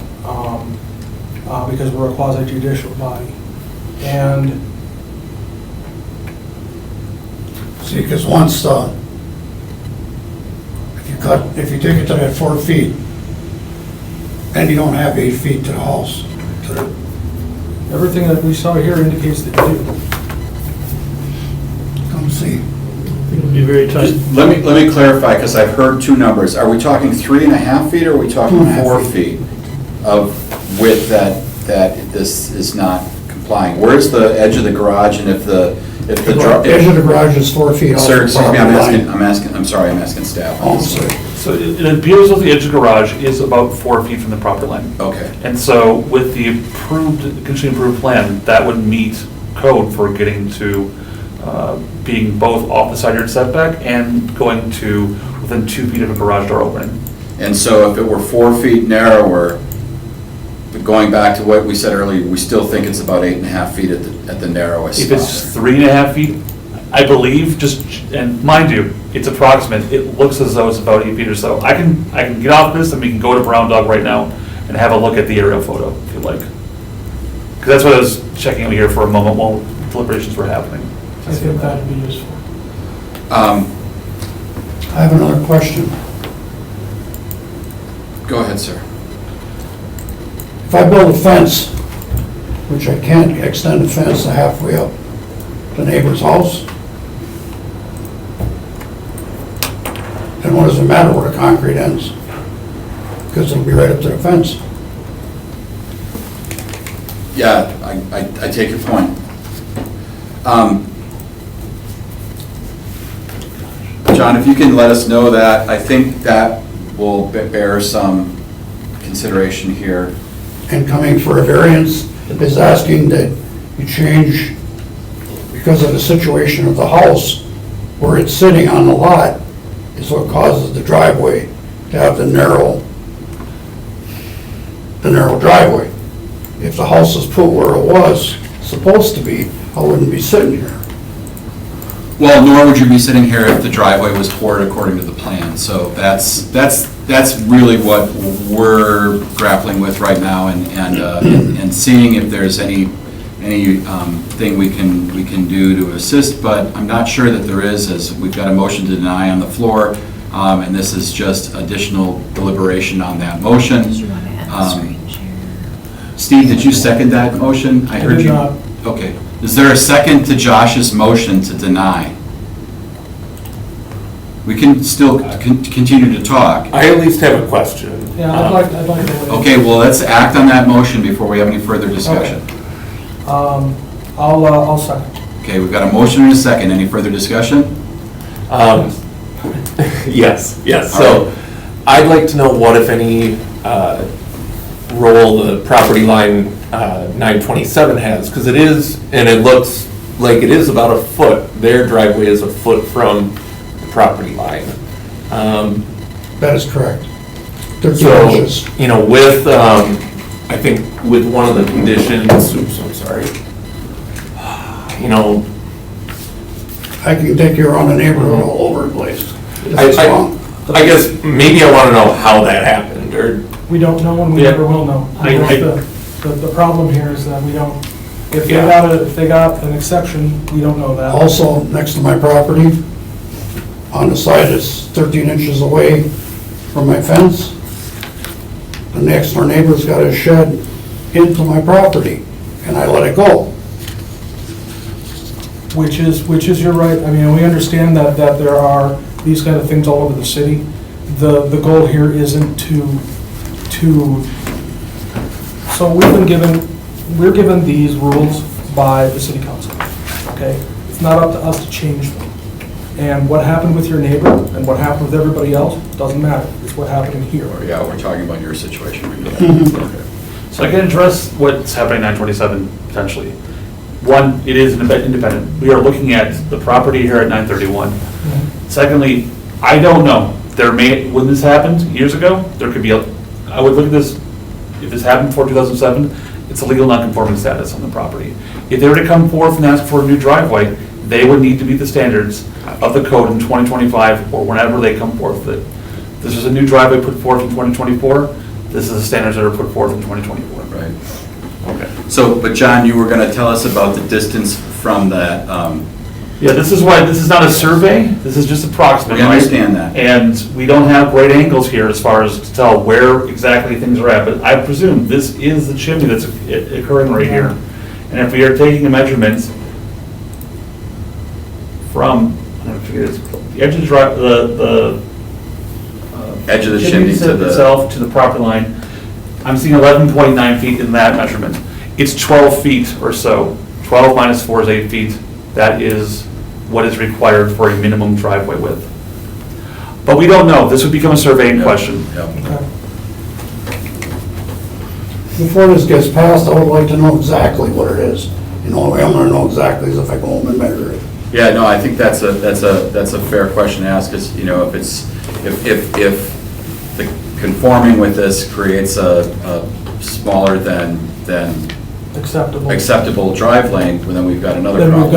because we're a quasi judicial body. And See, because once, if you take it to that 4 feet, and you don't have 8 feet to the house, to the everything that we saw here indicates that you do. come see. It'll be very tight. Let me clarify, because I've heard two numbers. Are we talking 3.5 feet, or are we talking 2.5 4 feet of width that this is not complying? Where's the edge of the garage, and if the Edge of the garage is 4 feet off Sir, the excuse me, property line. I'm sorry, I'm asking staff. Oh, I'm sorry. So it appears that the edge of the garage is about 4 feet from the property line. Okay. And so with the condition approved plan, that would meet code for getting to being both off the side yard setback and going to within 2 feet of a garage door opening. And so if it were 4 feet narrower, but going back to what we said earlier, we still think it's about 8.5 feet at the narrowest If spot. it's 3.5 feet, I believe, and mind you, it's approximate, it looks as though it's about 8 feet or so. I can get off this and we can go to Brown Dog right now and have a look at the aerial photo, if you'd like. Because that's what I was checking out here for a moment while deliberations were happening. I think that'd be useful. I have another question. Go ahead, sir. If I build a fence, which I can't extend the fence halfway up the neighbor's house, then what does it matter where the concrete ends? Because it'll be right up to the fence. Yeah, I take your point. John, if you can let us know that, I think that will bear some consideration here. And coming for a variance is asking that you change, because of the situation of the house, where it's sitting on the lot, is what causes the driveway to have the narrow driveway. If the house was put where it was supposed to be, I wouldn't be sitting here. Well, nor would you be sitting here if the driveway was poured according to the plan. So that's really what we're grappling with right now, and seeing if there's any thing we can do to assist, but I'm not sure that there is, as we've got a motion to deny on the floor, and this is just additional deliberation on that motion. Did you want to add the screen share? Steve, did you second that motion? I heard did you. not. Okay. Is there a second to Josh's motion to deny? We can still continue to talk. I at least have a question. Yeah, I'd like to. Okay, well, let's act on that motion before we have any further discussion. I'll second. Okay, we've got a motion and a second. Any further discussion? Yes. So I'd like to know what, if any, role the property line 927 has, because it is, and it looks like it is about a foot. Their driveway is a foot from the property line. That is correct. 13 So, inches. with, I think with one of the conditions, oops, I'm sorry. I can take you around the neighborhood all over the place. It's wrong. I guess maybe I want to know how that happened, or, We don't know and we Yeah. never will know. The problem here is that we don't, if they got an exception, we don't know that. Also, next to my property, on the side that's 13 inches away from my fence, the next door neighbor's got a shed into my property, and I let it go. Which is your right. I mean, we understand that there are these kind of things all over the city. The goal here isn't so we're given these rules by the city council, okay? It's not up to us to change them. And what happened with your neighbor and what happened with everybody else doesn't matter. It's what happened here. Yeah, we're talking about your situation right now. Okay. So I can address what's happening in 927 potentially. One, it is independent. We are looking at the property here at 931. Secondly, I don't know. When this happened years ago, there could be I would look at this, if this happened before 2007, it's a legal non-conforming status on the property. If they were to come forth and ask for a new driveway, they would need to meet the standards of the code in 2025 or whenever they come forth with it. This is a new driveway put forth in 2024. This is the standards that are put forth in 2024. Right. So, but John, you were gonna tell us about the distance from that, Yeah, this is why, this is not a survey, this is just approximate. we right? understand that. And we don't have great angles here as far as to tell where exactly things are at, but I presume this is the chimney that's occurring right here. And if we are taking a measurement from, I'm gonna forget this, the edge of the Edge of the chimney to the. itself to the property line, I'm seeing 11.9 feet in that measurement. It's 12 feet or so. 12 minus 4 is 8 feet. That is what is required for a minimum driveway width. But we don't know. This would become a surveying question. Yep. Before this gets passed, I would like to know exactly what it is. You know, I'm gonna know exactly if I go home and measure it. Yeah, no, I think that's a fair question to ask, because, you know, if the conforming with this creates a smaller than acceptable drive lane, well, then we've got another problem.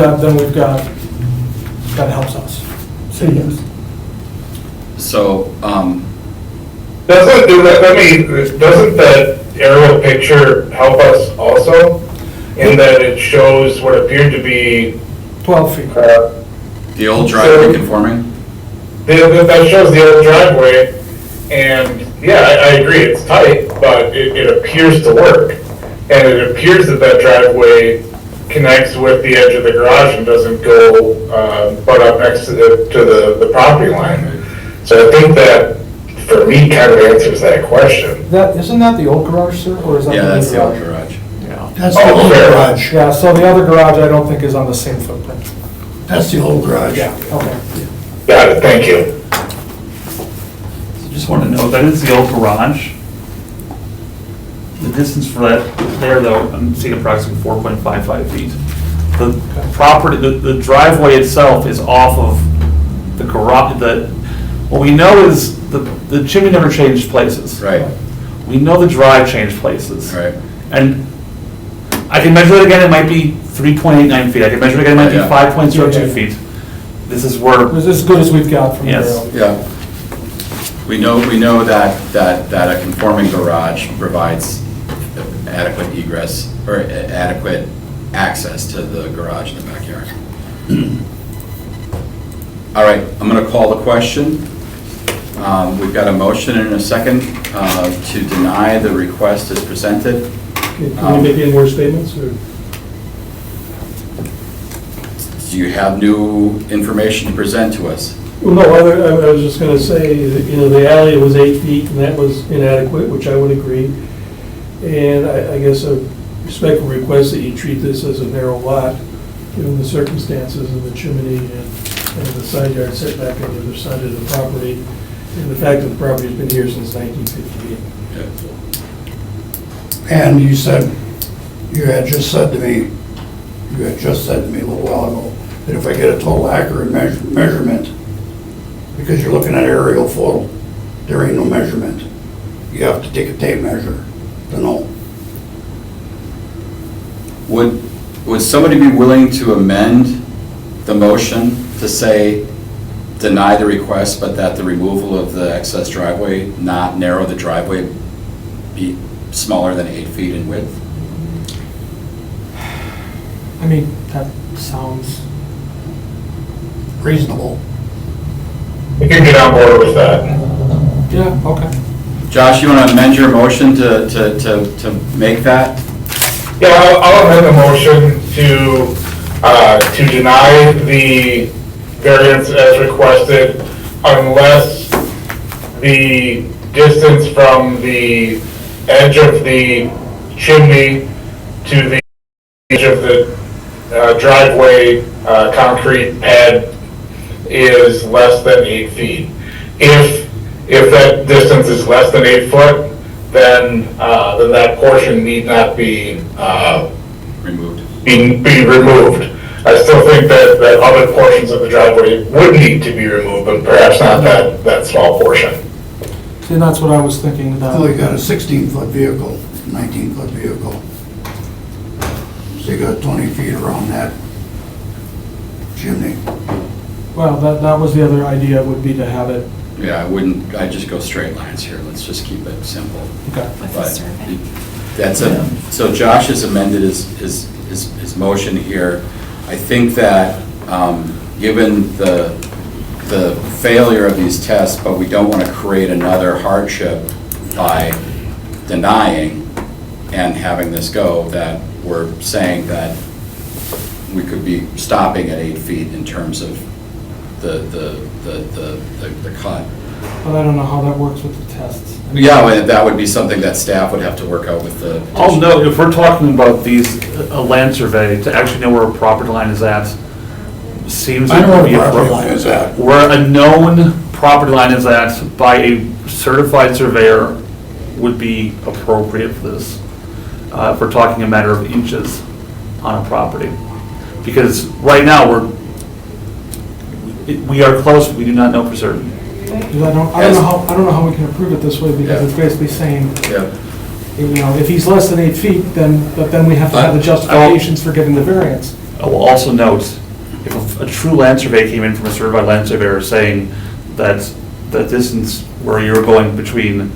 That helps us. Say yes. So, Doesn't that aerial picture help us also? In that it shows what appeared to be, 12 feet. the old driveway conforming? that shows the old driveway, and, yeah, I agree, it's tight, but it appears to work. And it appears that that driveway connects with the edge of the garage and doesn't go, butt up next to the property line. So I think that, for me, kind of answers that question. Isn't that the old garage, sir, or is that the Yeah, new that's the old garage? garage. That's the old fair. garage. Yeah, so the other garage I don't think is on the same footprint. That's the old garage. Yeah, okay. Got it, thank you. Just want to know, that is the old garage. The distance for that there, though, I'm seeing approximately 4.55 feet. The property, the driveway itself is off of the garage, what we know is the chimney never changed places. Right, We know the drive changed places. right. And I can measure it again, it might be 3.89 feet. I can measure it again, it might be Yeah. 5.02 feet. This is where, It was as good as we've got from there. Yes. Yeah. We know that a conforming garage provides adequate egress, or adequate access to the garage in the backyard. All right, I'm gonna call the question. We've got a motion and a second to deny the request as presented. Can you make any more statements, or? Do you have new information to present to us? Well, no, I was just gonna say that, you know, the alley was 8 feet, and that was inadequate, which I would agree. And I guess a respectful request that you treat this as a narrow lot, given the circumstances of the chimney and the side yard setback on the other side of the property, and the fact that the property's been here since 1958. And you had just said to me a little while ago, that if I get a total accurate measurement, because you're looking at aerial photo, there ain't no measurement. You have to take a tape measure to know. Would somebody be willing to amend the motion to say, deny the request, but that the removal of the excess driveway, not narrow the driveway, be smaller than 8 feet in width? I mean, that sounds, Reasonable. We can get on board with that. yeah, okay. Josh, you want to amend your motion to make that? Yeah, I'll amend the motion to deny the variance as requested unless the distance from the edge of the chimney to the edge of the driveway concrete pad is less than 8 feet. If that distance is less than 8 foot, then that portion need not be Removed. be removed. I still think that other portions of the driveway would need to be removed, but perhaps not that small portion. See, that's what I was thinking, Well, you that, got a 16-foot vehicle, 19-foot vehicle. So you got 20 feet around that chimney. well, that was the other idea, would be to have it, Yeah, I'd just go straight lines here, let's just keep it simple. okay. With the But survey. So Josh has amended his motion here. I think that, given the failure of these tests, but we don't want to create another hardship by denying and having this go, that we're saying that we could be stopping at 8 feet in terms of the cut. But I don't know how that works with the tests. Yeah, well, that would be something that staff would have to work out with the. I'll note, if we're talking about a land survey, to actually know where a property line is at, seems I like know it would where be the property appropriate. line is at. Where a known property line is at by a certified surveyor would be appropriate for this. If we're talking a matter of inches on a property. Because right now, we are close, we do not know for certain. Because I don't know how we can approve it this way, because it's basically saying, Yeah. you know, if he's less than 8 feet, but then we have to have the justifications for giving the variance. I will also note, if a true land survey came in from a certified land surveyor saying that the distance where you're going between,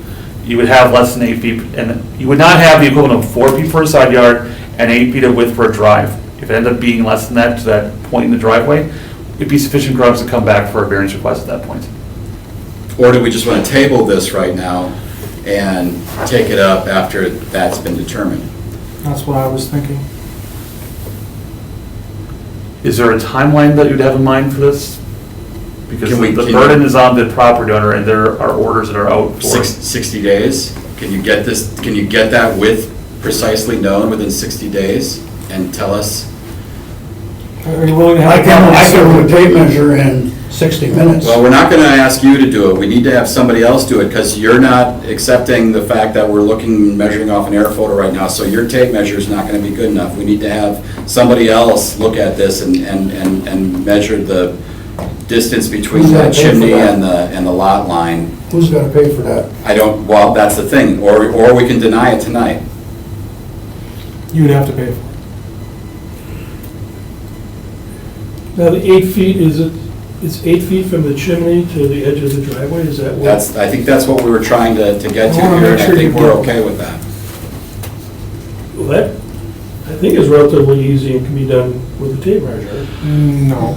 you would have less than 8 feet, and you would not have the equivalent of 4 feet for a side yard and 8 feet of width for a drive. If it ended up being less than that to that point in the driveway, it'd be sufficient grounds to come back for a variance request at that point. Or do we just want to table this right now and take it up after that's been determined? That's what I was thinking. Is there a timeline that you'd have in mind for this? Because the burden is on the property owner, and there are orders that are out for. 60 days? Can you get this, can you get that width precisely known within 60 days and tell us? Are you willing to have? I can do a tape measure in 60 minutes. Well, we're not going to ask you to do it. We need to have somebody else do it, because you're not accepting the fact that we're measuring off an air photo right now, so your tape measure is not going to be good enough. We need to have somebody else look at this and measure the distance between Who's the gonna pay for chimney that? and the lot line. Who's gonna pay for that? Well, that's the thing, or we can deny it tonight. You'd have to pay for it. Now, the 8 feet, it's 8 feet from the chimney to the edge of the driveway, is that what? I think that's what we were trying to get to I wanna here, make and I sure think you we're get- okay with that. Well, that, I think is relatively easy and can be done with a tape measure. No.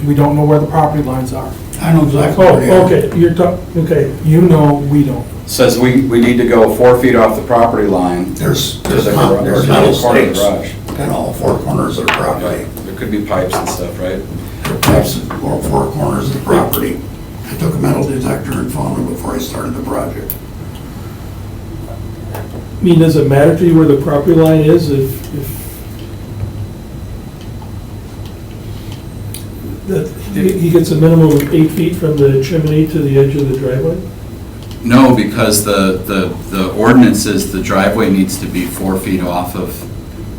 We don't know where the property lines are. I know exactly Oh, where they are. okay, you're talking, okay. You know, we don't. Says we need to go 4 feet off the property line. There's to the metal corner of the stakes garage. in all four corners of the property. There could be pipes and stuff, right? There are pipes in all four corners of the property. I took a metal detector and found them before I started the project. I mean, does it matter to you where the property line is if that he gets a minimum of 8 feet from the chimney to the edge of the driveway? No, because the ordinance says the driveway needs to be 4 feet off of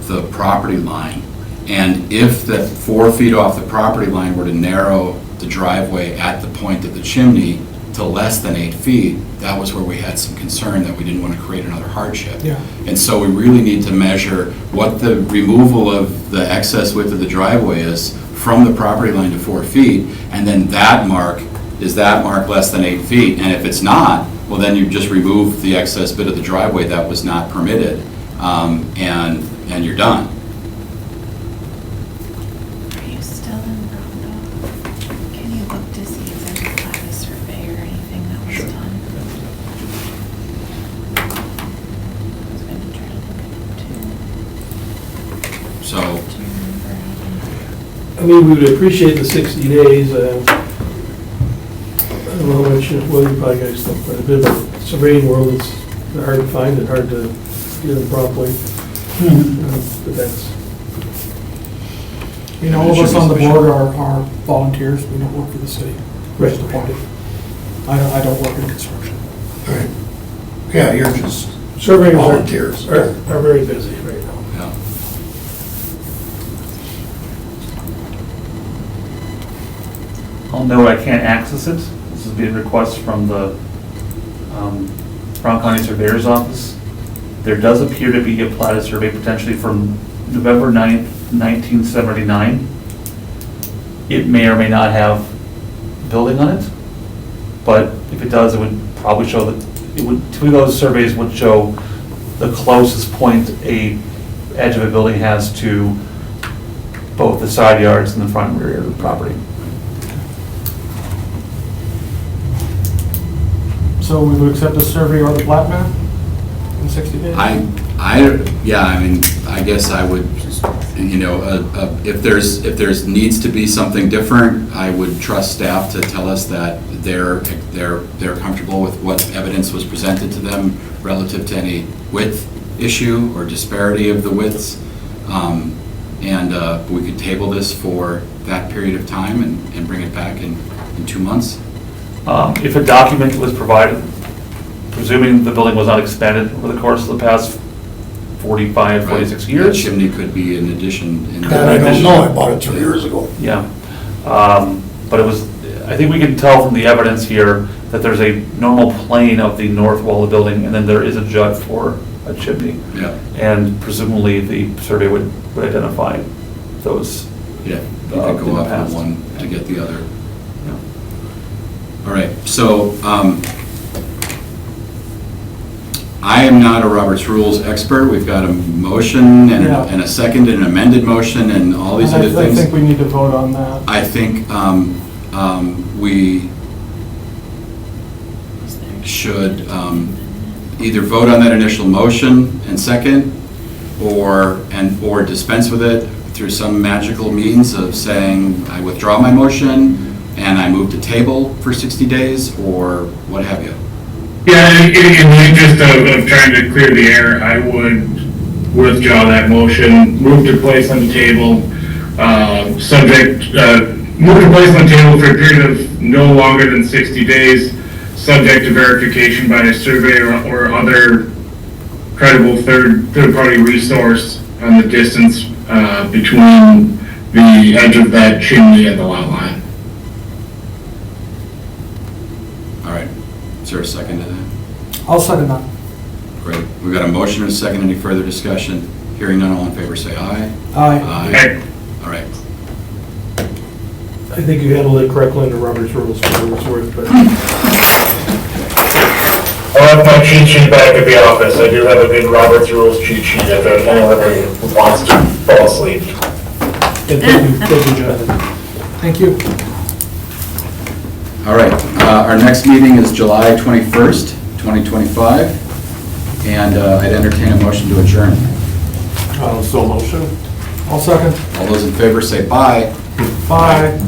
the property line. And if the 4 feet off the property line were to narrow the driveway at the point of the chimney to less than 8 feet, that was where we had some concern that we didn't want to create another hardship. Yeah. And so we really need to measure what the removal of the excess width of the driveway is from the property line to 4 feet, and then that mark, is that mark less than 8 feet? And if it's not, well, then you just remove the excess bit of the driveway that was not permitted, and you're done. Are you still in Roundup? Can you look to see if there's a plat survey or anything that was done? I was gonna try to look at it too. So, Do you remember having? I mean, we would appreciate the 60 days. I don't know how much, well, you probably guys know quite a bit about the surveying world. It's hard to find and hard to get them properly. But that's, You know, all of us on the board are volunteers. We don't work for the city. We're just appointed. I don't work in construction. All right. Yeah, you're just surveyors volunteers. are very busy right now. yeah. I'll note I can't access it. This is being request from the Brown County Surveyor's Office. There does appear to be a platted survey potentially from November 9th, 1979. It may or may not have building on it, but if it does, it would probably show that, it would, two of those surveys would show the closest point a edge of a building has to both the side yards and the front and rear of the property. So we would accept a survey or the plat map in 60 days? Yeah, I mean, I guess I would, you know, if there's needs to be something different, I would trust staff to tell us that they're comfortable with what evidence was presented to them relative to any width issue or disparity of the widths. And we could table this for that period of time and bring it back in 2 months. If a document was provided, presuming the building was not expanded over the course of the past 45, 46 That years. chimney could be an addition. I don't know, I bought it 2 years ago. Yeah. But it was, I think we can tell from the evidence here that there's a normal plane of the north wall of the building, and then there is a jut for a chimney. Yeah. And presumably the survey would identify those. Yeah, you could in go the up past. with one to get the other. Yeah. All right, so I am not a Robert's Rules expert. We've got a motion Yeah. and a second and an amended motion and all these other I things. think we need to vote on that. I think we should either vote on that initial motion and second, or dispense with it through some magical means of saying, I withdraw my motion and I move to table for 60 days, or what have you. Yeah, in the interest of trying to clear the air, I would withdraw that motion, move to place on the table, move to place on the table for a period of no longer than 60 days, subject to verification by a surveyor or other credible third-party resource on the distance between the edge of that chimney and the lot line. All right, is there a second to that? I'll second that. Great, we've got a motion and a second. Any further discussion? Hearing none, all in favor say aye. Aye. Okay. All right. I think you handled it correctly under Robert's rules for what it's worth, but I'll have my cheat sheet back at the office. I do have a good Robert's Rules cheat sheet if anyone ever wants to fall asleep. and thank you, Jonathan. Thank you. All right, our next meeting is July 21st, 2025, and I'd entertain a motion to adjourn. So motion. I'll second. All those in favor say bye. Bye.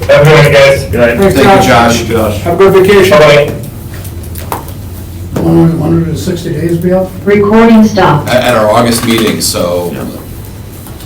Have a good night, guys. Good night. Thanks, Thank you, Josh. Josh. Have a good vacation. Bye-bye. When do the 60 days be up? Recording stopped. At our August meeting, so